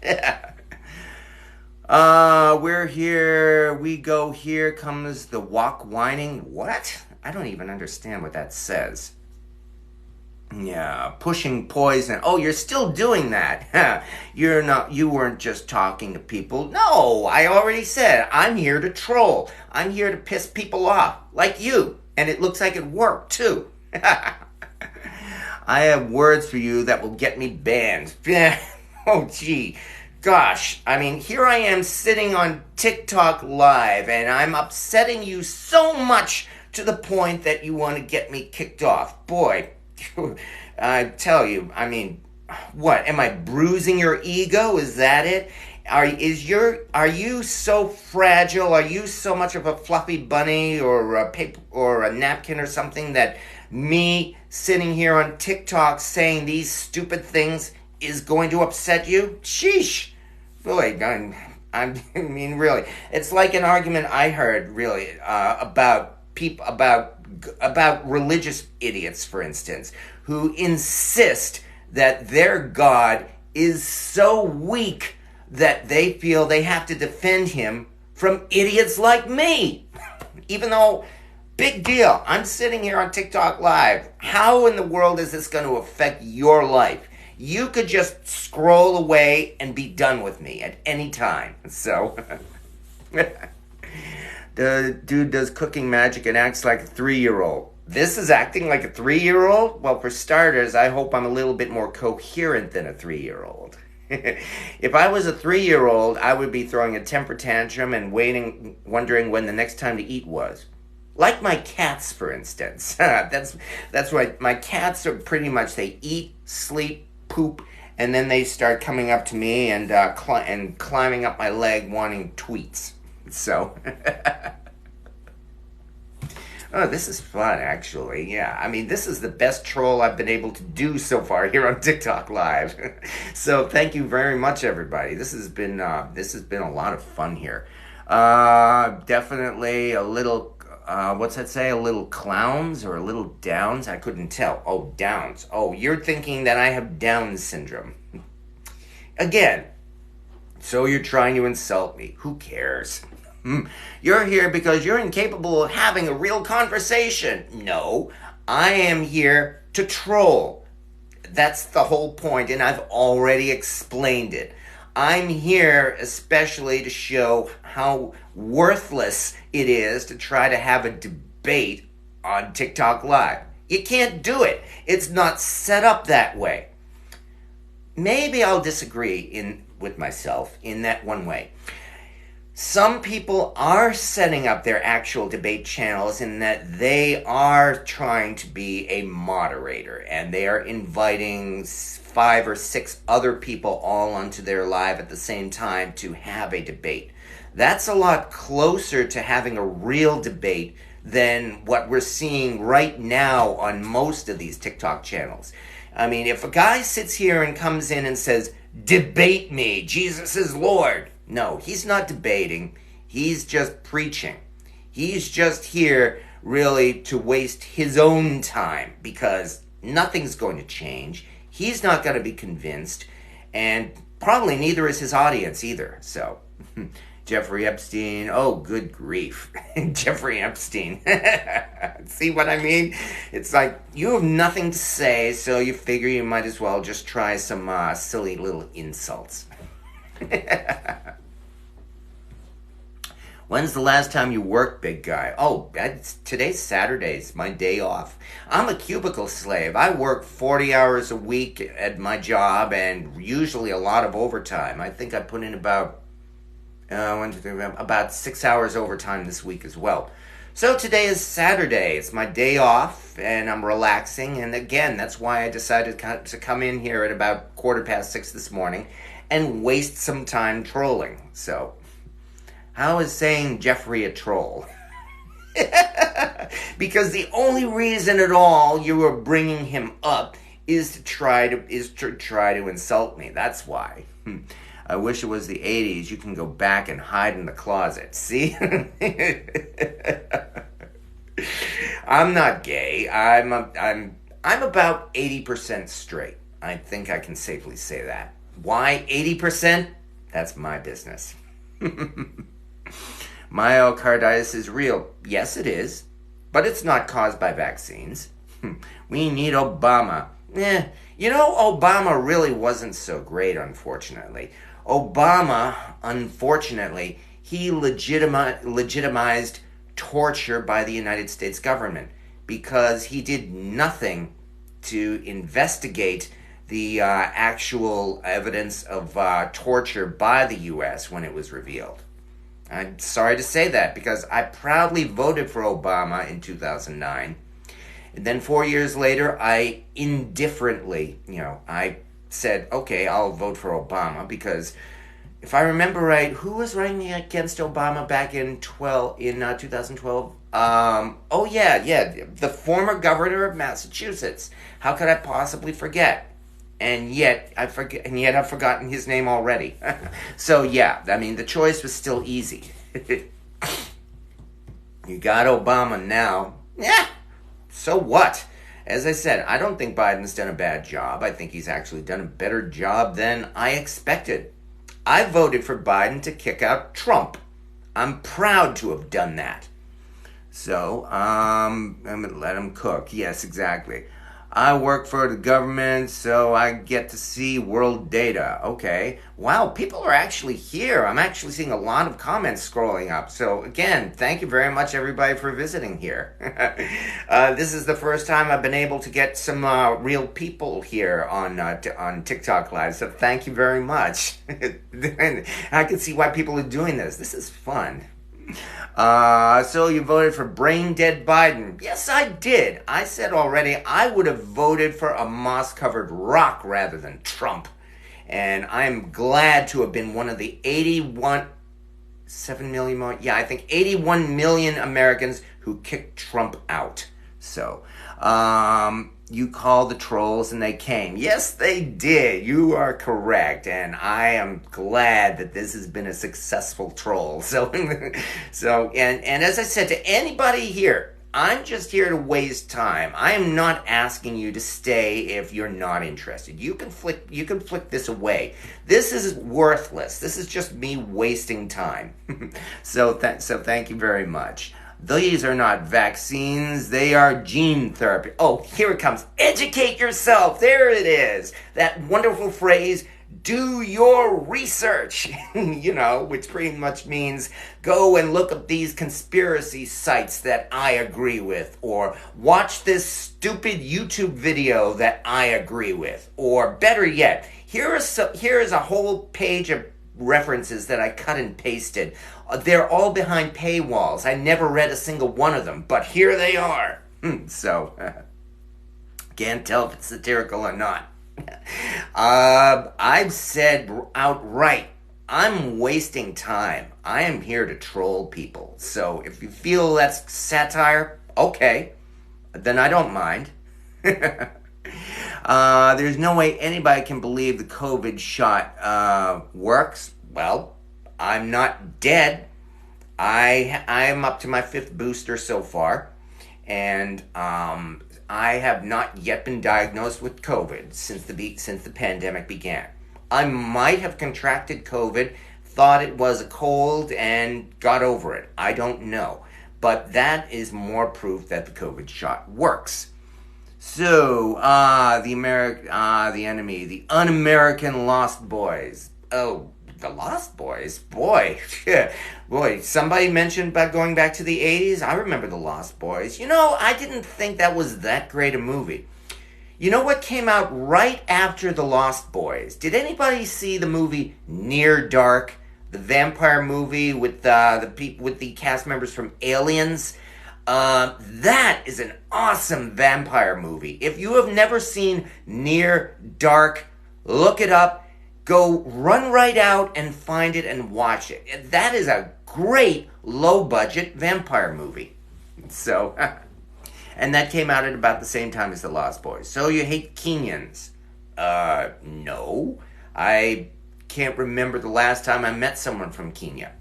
We're here. We go. Here comes the walk whining. What? I don't even understand what that says. Yeah, pushing poison. Oh, you're still doing that. You weren't just talking to people. No, I already said, I'm here to troll. I'm here to piss people off, like you. And it looks like it worked, too. I have words for you that will get me banned. Oh, gee. Gosh, here I am sitting on TikTok Live, and I'm upsetting you so much to the point that you want to get me kicked off. Boy, I tell you, what? Am I bruising your ego? Is that it? Are you so fragile? Are you so much of a fluffy bunny or a paper or a napkin or something that me sitting here on TikTok saying these stupid things is going to upset you? Sheesh. Really, really. It's like an argument I heard, really, about people, about religious idiots, for instance, who insist that their God is so weak that they feel they have to defend him from idiots like me. Even though, big deal, I'm sitting here on TikTok Live. How in the world is this going to affect your life? You could just scroll away and be done with me at any time. So, the dude does cooking magic and acts like a 3-year-old. This is acting like a 3-year-old? Well, for starters, I hope I'm a little bit more coherent than a 3-year-old. If I was a 3-year-old, I would be throwing a temper tantrum and wondering when the next time to eat was. Like my cats, for instance. That's right. My cats are pretty much, they eat, sleep, poop, and then they start coming up to me and climbing up my leg wanting tweets. So, oh, this is fun, actually. Yeah, I mean, this is the best troll I've been able to do so far here on TikTok Live. So, thank you very much, everybody. This has been a lot of fun here. Definitely a little. What's that say? A little clowns or a little downs? I couldn't tell. Oh, downs. Oh, you're thinking that I have Down syndrome. Again, so you're trying to insult me. Who cares? You're here because you're incapable of having a real conversation. No, I am here to troll. That's the whole point, and I've already explained it. I'm here especially to show how worthless it is to try to have a debate on TikTok Live. You can't do it. It's not set up that way. Maybe I'll disagree with myself in that one way. Some people are setting up their actual debate channels in that they are trying to be a moderator and they are inviting 5 or 6 other people all onto their live at the same time to have a debate. That's a lot closer to having a real debate than what we're seeing right now on most of these TikTok channels. I mean, if a guy sits here and comes in and says, "Debate me, Jesus is Lord." No, he's not debating. He's just preaching. He's just here really to waste his own time because nothing's going to change. He's not going to be convinced, and probably neither is his audience either. So, Jeffrey Epstein, oh, good grief. Jeffrey Epstein. See what I mean? It's like you have nothing to say, so you figure you might as well just try some silly little insults. When's the last time you worked, big guy? Oh, today's Saturday. It's my day off. I'm a cubicle slave. I work 40 hours a week at my job and usually a lot of overtime. I think I put in about 6 hours overtime this week as well. So today is Saturday. It's my day off and I'm relaxing. And again, that's why I decided to come in here at about 6:15 this morning and waste some time trolling. So, how is saying Jeffrey a troll? Because the only reason at all you are bringing him up is to try to insult me. That's why. I wish it was the 80s. You can go back and hide in the closet. See? I'm not gay. I'm about 80% straight. I think I can safely say that. Why 80%? That's my business. Myocarditis is real. Yes, it is. But it's not caused by vaccines. We need Obama. Obama really wasn't so great, unfortunately. Obama, unfortunately, he legitimized torture by the United States government because he did nothing to investigate the actual evidence of torture by the U.S. when it was revealed. I'm sorry to say that because I proudly voted for Obama in 2009. And then 4 years later, I indifferently, I said, okay, I'll vote for Obama because if I remember right, who was running against Obama back in 2012? The former governor of Massachusetts. How could I possibly forget? And yet I've forgotten his name already. So yeah, I mean the choice was still easy. You got Obama now. Yeah. So what? As I said, I don't think Biden's done a bad job. I think he's actually done a better job than I expected. I voted for Biden to kick out Trump. I'm proud to have done that. So, I'm going to let him cook. Yes, exactly. I work for the government, so I get to see world data. Okay. Wow, people are actually here. I'm actually seeing a lot of comments scrolling up. So, again, thank you very much, everybody, for visiting here. This is the first time I've been able to get some real people here on TikTok Live. So, thank you very much. I can see why people are doing this. This is fun. So you voted for brain dead Biden. Yes, I did. I said already I would have voted for a moss-covered rock rather than Trump. And I'm glad to have been one of the 7 million more, I think 81 million Americans who kicked Trump out. So, you called the trolls and they came. Yes, they did. You are correct. And I am glad that this has been a successful troll. So, and as I said to anybody here, I'm just here to waste time. I am not asking you to stay if you're not interested. You can flick this away. This is worthless. This is just me wasting time. So thank you very much. These are not vaccines, they are gene therapy. Oh, here it comes. Educate yourself. There it is. That wonderful phrase, do your research, which pretty much means go and look up these conspiracy sites that I agree with, or watch this stupid YouTube video that I agree with, or better yet, here is a whole page of references that I cut and pasted. They're all behind paywalls. I never read a single one of them, but here they are. So, can't tell if it's satirical or not. I've said outright, I'm wasting time. I am here to troll people. So if you feel that's satire, okay, then I don't mind. There's no way anybody can believe the COVID shot works. Well, I'm not dead. I'm up to my 5th booster so far, and I have not yet been diagnosed with COVID since the pandemic began. I might have contracted COVID, thought it was a cold, and got over it. I don't know, but that is more proof that the COVID shot works. So, the enemy, the un-American Lost Boys. Oh, the Lost Boys? Boy, somebody mentioned about going back to the 80s. I remember the Lost Boys. I didn't think that was that great a movie. You know what came out right after the Lost Boys? Did anybody see the movie Near Dark? The vampire movie with the cast members from Aliens? That is an awesome vampire movie. If you have never seen Near Dark, look it up. Go run right out and find it and watch it. That is a great low-budget vampire movie. So, and that came out at about the same time as The Lost Boys. So you hate Kenyans? No. I can't remember the last time I met someone from Kenya.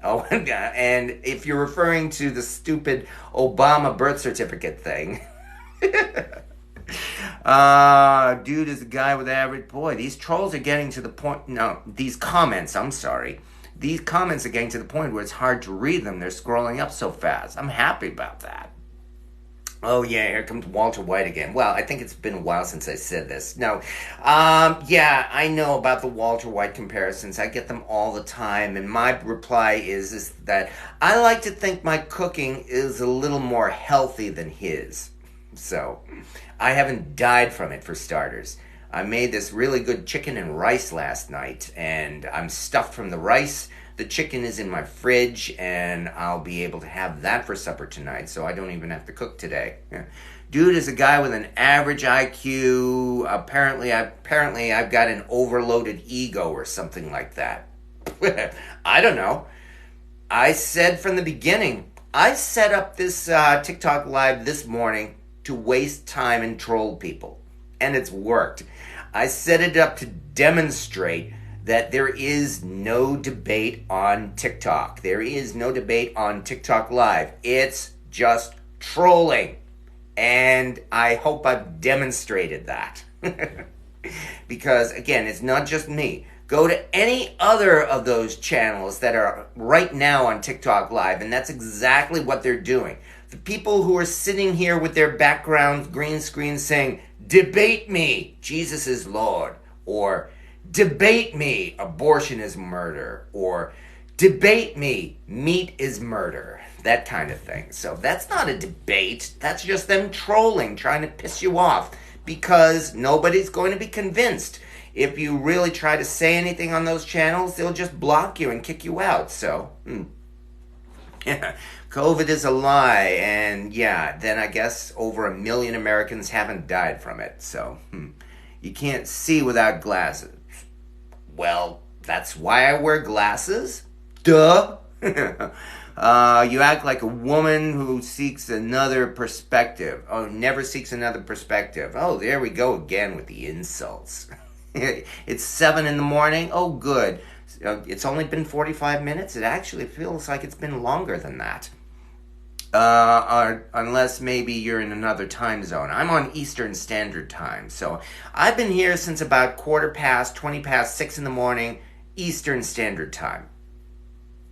Oh, and if you're referring to the stupid Obama birth certificate thing... dude is a guy with average... Boy, these trolls are getting to the point... No, these comments, I'm sorry. These comments are getting to the point where it's hard to read them. They're scrolling up so fast. I'm happy about that. Oh, yeah, here comes Walter White again. Well, I think it's been a while since I said this. No, yeah, I know about the Walter White comparisons. I get them all the time, and my reply is that I like to think my cooking is a little more healthy than his. So, I haven't died from it, for starters. I made this really good chicken and rice last night, and I'm stuffed from the rice. The chicken is in my fridge, and I'll be able to have that for supper tonight, so I don't even have to cook today. Dude is a guy with an average IQ. Apparently I've got an overloaded ego or something like that. I don't know. I said from the beginning, I set up this TikTok Live this morning to waste time and troll people. And it's worked. I set it up to demonstrate that there is no debate on TikTok. There is no debate on TikTok Live. It's just trolling. And I hope I've demonstrated that. Because, again, it's not just me. Go to any other of those channels that are right now on TikTok Live, and that's exactly what they're doing. The people who are sitting here with their background green screen saying, debate me, Jesus is Lord, or debate me, abortion is murder, or debate me, meat is murder, that kind of thing. So that's not a debate. That's just them trolling, trying to piss you off, because nobody's going to be convinced. If you really try to say anything on those channels, they'll just block you and kick you out. So, yeah, COVID is a lie, and yeah, then I guess over 1 million Americans haven't died from it. So, you can't see without glasses. Well, that's why I wear glasses. Duh. You act like a woman who seeks another perspective. Oh, never seeks another perspective. Oh, there we go again with the insults. It's 7 in the morning. Oh, good. It's only been 45 minutes. It actually feels like it's been longer than that. Unless maybe you're in another time zone. I'm on Eastern Standard Time. So I've been here since about 20 past 6 in the morning, Eastern Standard Time.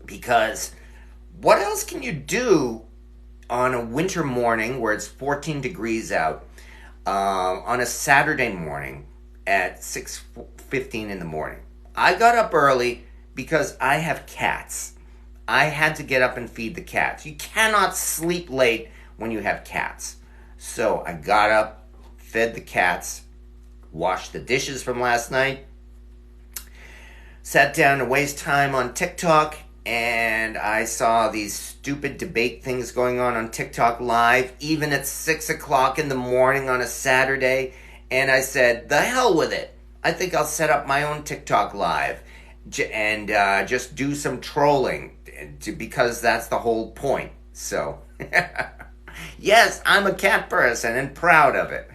Because what else can you do on a winter morning where it's 14 degrees out, on a Saturday morning at 6:15 in the morning? I got up early because I have cats. I had to get up and feed the cats. You cannot sleep late when you have cats. So I got up, fed the cats, washed the dishes from last night, sat down to waste time on TikTok, and I saw these stupid debate things going on TikTok Live, even at 6 o'clock in the morning on a Saturday, and I said, the hell with it. I think I'll set up my own TikTok Live and just do some trolling, because that's the whole point. So, yes, I'm a cat person and proud of it.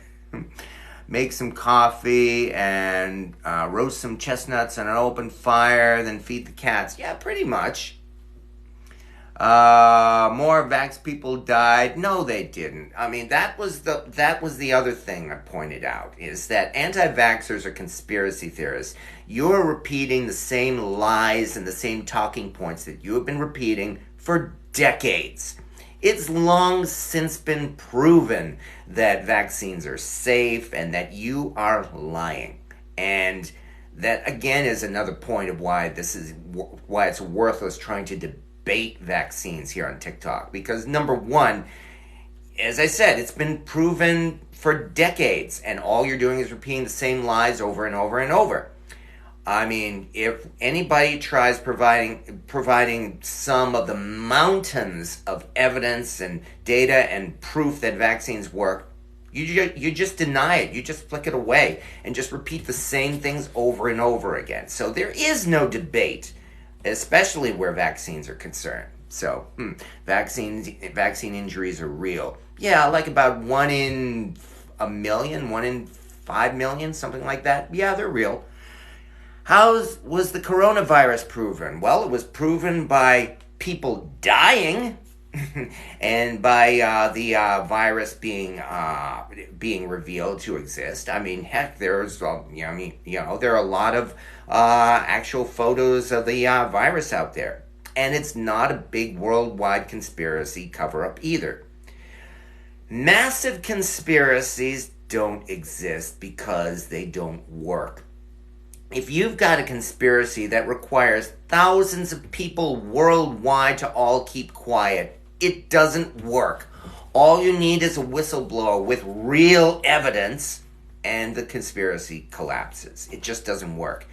Make some coffee and roast some chestnuts on an open fire, then feed the cats. Yeah, pretty much. More vax people died. No, they didn't. I mean, that was the other thing I pointed out, is that anti-vaxxers are conspiracy theorists. You're repeating the same lies and the same talking points that you have been repeating for decades. It's long since been proven that vaccines are safe and that you are lying. And that, again, is another point of why it's worthless trying to debate vaccines here on TikTok. Because, number one, as I said, it's been proven for decades, and all you're doing is repeating the same lies over and over and over. I mean, if anybody tries providing some of the mountains of evidence and data and proof that vaccines work, you just deny it. You just flick it away and just repeat the same things over and over again. So there is no debate, especially where vaccines are concerned. So, vaccine injuries are real. Yeah, like about 1 in a million, 1 in 5 million, something like that. Yeah, they're real. How was the coronavirus proven? Well, it was proven by people dying and by the virus being revealed to exist. I mean, heck, there are a lot of actual photos of the virus out there, and it's not a big worldwide conspiracy cover-up either. Massive conspiracies don't exist because they don't work. If you've got a conspiracy that requires thousands of people worldwide to all keep quiet, it doesn't work. All you need is a whistleblower with real evidence, and the conspiracy collapses. It just doesn't work.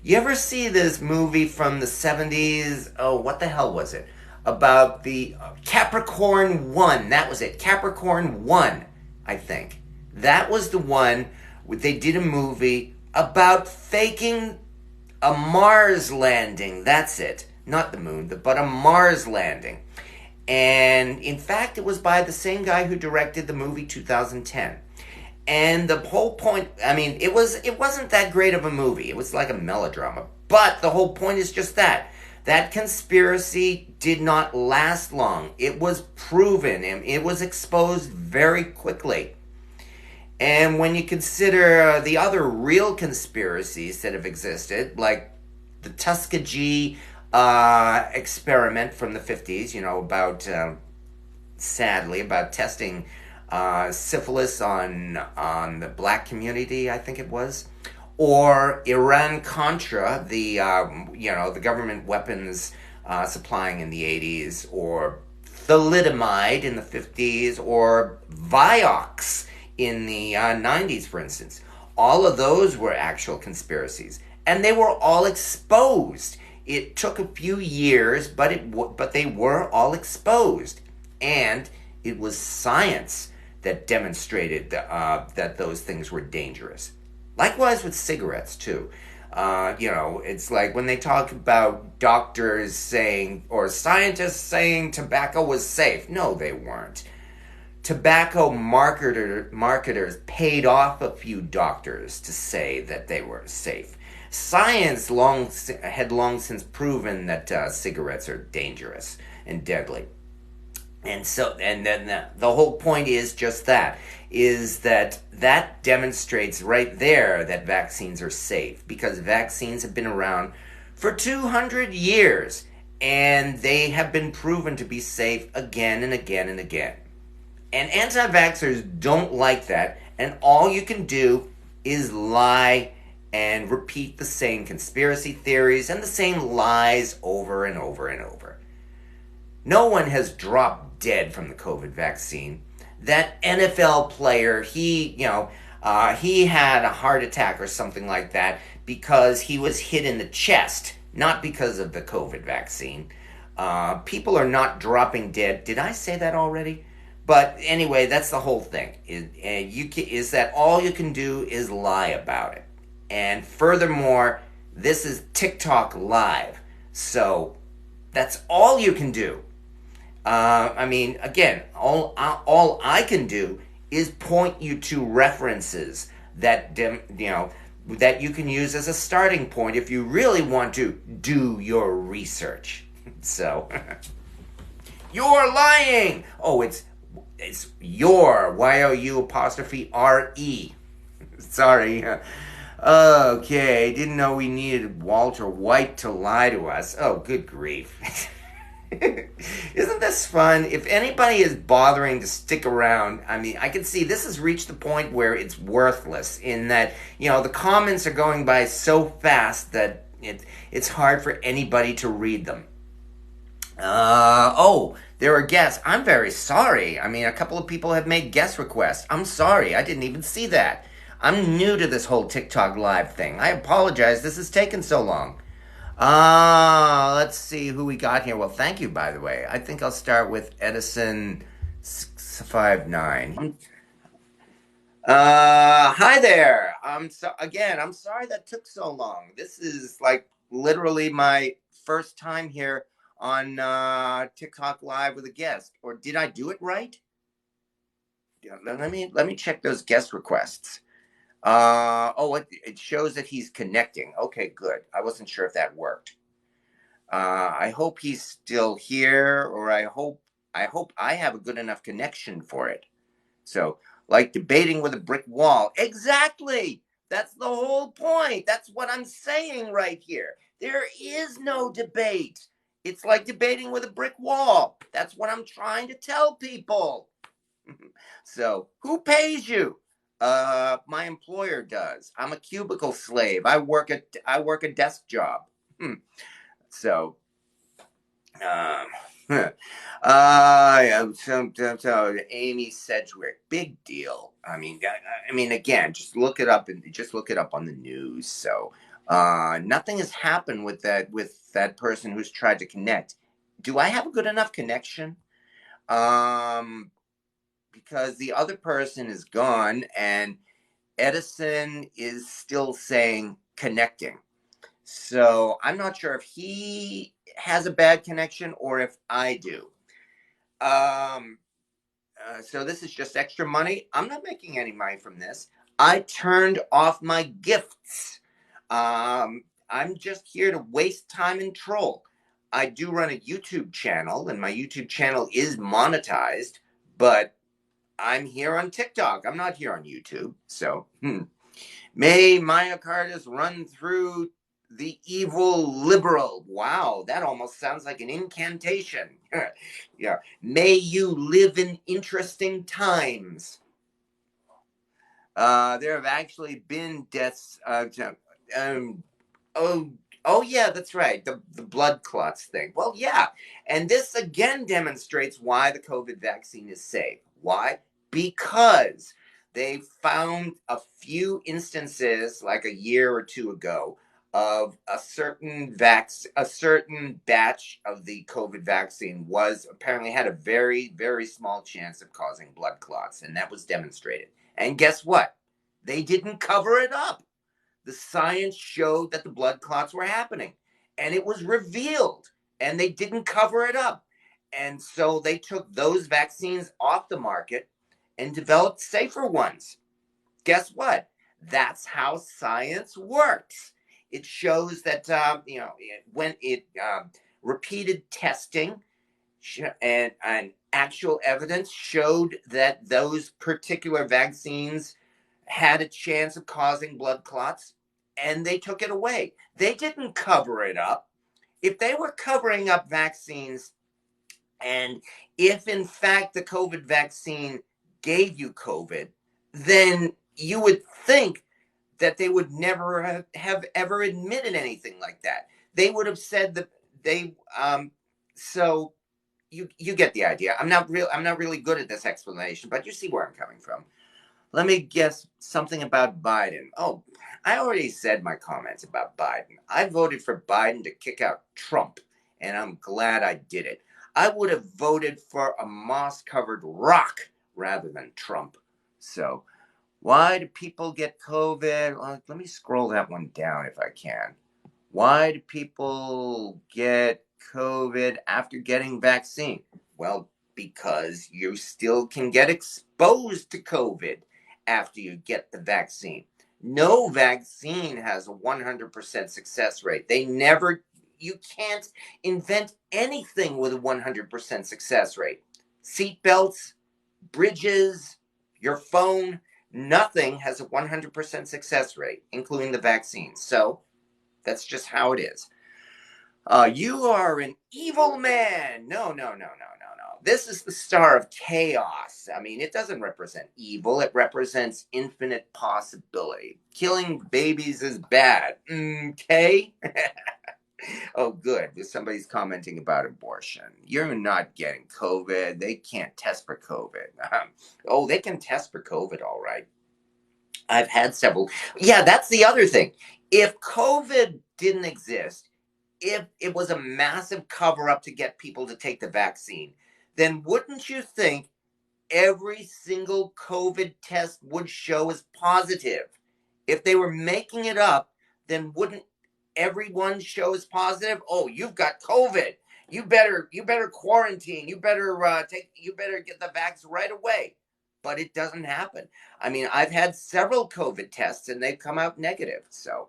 You ever see this movie from the 70s? Oh, what the hell was it? About the Capricorn 1. That was it. Capricorn 1, I think. That was the one where they did a movie about faking a Mars landing. That's it. Not the moon, but a Mars landing. And in fact, it was by the same guy who directed the movie 2010. And the whole point, I mean, it wasn't that great of a movie. It was like a melodrama. But the whole point is just that. That conspiracy did not last long. It was proven and it was exposed very quickly. And when you consider the other real conspiracies that have existed, like the Tuskegee experiment from the 50s, about, sadly, about testing syphilis on the black community, I think it was, or Iran Contra, the government weapons supplying in the 80s, or thalidomide in the 50s, or Vioxx in the 90s, for instance. All of those were actual conspiracies, and they were all exposed. It took a few years, but they were all exposed, and it was science that demonstrated that those things were dangerous. Likewise with cigarettes too. It's like when they talk about doctors saying or scientists saying tobacco was safe. No, they weren't. Tobacco marketers paid off a few doctors to say that they were safe. Science had long since proven that cigarettes are dangerous and deadly. And then the whole point is just that, is that demonstrates right there that vaccines are safe, because vaccines have been around for 200 years and they have been proven to be safe again and again and again. And anti-vaxxers don't like that, and all you can do is lie and repeat the same conspiracy theories and the same lies over and over and over. No one has dropped dead from the COVID vaccine. That NFL player, he had a heart attack or something like that because he was hit in the chest, not because of the COVID vaccine. People are not dropping dead. Did I say that already? But anyway, that's the whole thing. Is that all you can do is lie about it. And furthermore, this is TikTok Live. So that's all you can do. Again, all I can do is point you to references that that you can use as a starting point if you really want to do your research. So, you're lying. Oh, it's your YOU''RE. Sorry. Okay, didn't know we needed Walter White to lie to us. Oh, good grief. Isn't this fun? If anybody is bothering to stick around, I can see this has reached the point where it's worthless, in that, the comments are going by so fast that it's hard for anybody to read them. There are guests. I'm very sorry. A couple of people have made guest requests. I'm sorry. I didn't even see that. I'm new to this whole TikTok Live thing. I apologize. This has taken so long. Let's see who we got here. Well, thank you, by the way. I think I'll start with Edison659. Hi there. I'm sorry that took so long. This is like literally my first time here on TikTok Live with a guest. Or did I do it right? Yeah, let me check those guest requests. It shows that he's connecting. Okay, good. I wasn't sure if that worked. I hope he's still here, or I hope I have a good enough connection for it. So, like debating with a brick wall. Exactly. That's the whole point. That's what I'm saying right here. There is no debate. It's like debating with a brick wall. That's what I'm trying to tell people. So, who pays you? My employer does. I'm a cubicle slave. I work a desk job. So, so Amy Sedgwick, big deal. Again, just look it up on the news. So, nothing has happened with that person who's tried to connect. Do I have a good enough connection? Because the other person is gone and Edison is still saying connecting. So I'm not sure if he has a bad connection or if I do. So this is just extra money. I'm not making any money from this. I turned off my gifts. I'm just here to waste time and troll. I do run a YouTube channel, and my YouTube channel is monetized, but I'm here on TikTok. I'm not here on YouTube. So, may myocarditis run through The evil liberal. Wow, that almost sounds like an incantation. Yeah. May you live in interesting times. There have actually been deaths. Um, oh, oh yeah, that's right. The blood clots thing. Well, yeah, and this again demonstrates why the COVID vaccine is safe. Why? Because they found a few instances, like a year or two ago, of a certain batch of the COVID vaccine was apparently had a very small chance of causing blood clots, and that was demonstrated. And guess what? They didn't cover it up. The science showed that the blood clots were happening, and it was revealed, and they didn't cover it up. And so they took those vaccines off the market and developed safer ones. Guess what? That's how science works. It shows that when it repeated testing and actual evidence showed that those particular vaccines had a chance of causing blood clots, and they took it away. They didn't cover it up. If they were covering up vaccines, and if in fact the COVID vaccine gave you COVID, then you would think that they would never have ever admitted anything like that. They would have said that they so you get the idea. I'm not really good at this explanation, but you see where I'm coming from. Let me guess something about Biden. Oh, I already said my comments about Biden. I voted for Biden to kick out Trump, and I'm glad I did it. I would have voted for a moss covered rock rather than Trump. So, why do people get COVID? Well, let me scroll that one down if I can. Why do people get COVID after getting vaccine? Well, because you still can get exposed to COVID after you get the vaccine. No vaccine has a 100% success rate. You can't invent anything with a 100% success rate. Seatbelts, bridges, your phone, nothing has a 100% success rate, including the vaccine. So, that's just how it is. You are an evil man. No. This is the star of chaos. I mean, it doesn't represent evil, it represents infinite possibility. Killing babies is bad. Okay? Oh, good. Somebody's commenting about abortion. You're not getting COVID. They can't test for COVID. Oh, they can test for COVID, all right. I've had several. Yeah, that's the other thing. If COVID didn't exist, if it was a massive cover up to get people to take the vaccine, then wouldn't you think every single COVID test would show as positive? If they were making it up, then wouldn't everyone show as positive? Oh, you've got COVID. You better quarantine. You better get the vax right away. But it doesn't happen. I mean, I've had several COVID tests and they've come out negative. So,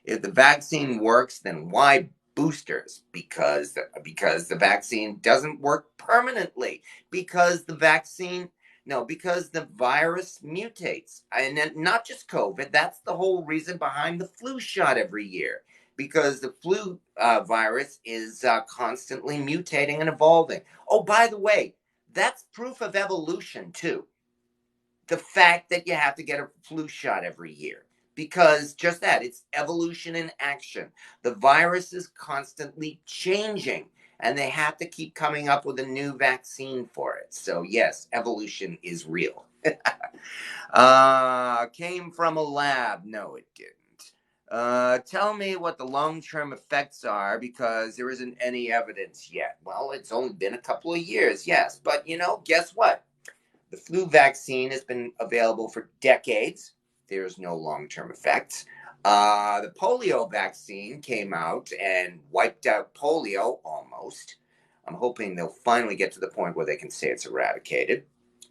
if the vaccine works, then why boosters? Because the vaccine doesn't work permanently. Because the vaccine no, because the virus mutates. And not just COVID, that's the whole reason behind the flu shot every year. Because the flu virus is constantly mutating and evolving. Oh, by the way, that's proof of evolution, too. The fact that you have to get a flu shot every year. Because just that, it's evolution in action. The virus is constantly changing and they have to keep coming up with a new vaccine for it. So, yes, evolution is real. Came from a lab. No, it didn't. Tell me what the long term effects are because there isn't any evidence yet. Well, it's only been a couple of years, yes. But, guess what? The flu vaccine has been available for decades. There's no long term effects. The polio vaccine came out and wiped out polio almost. I'm hoping they'll finally get to the point where they can say it's eradicated.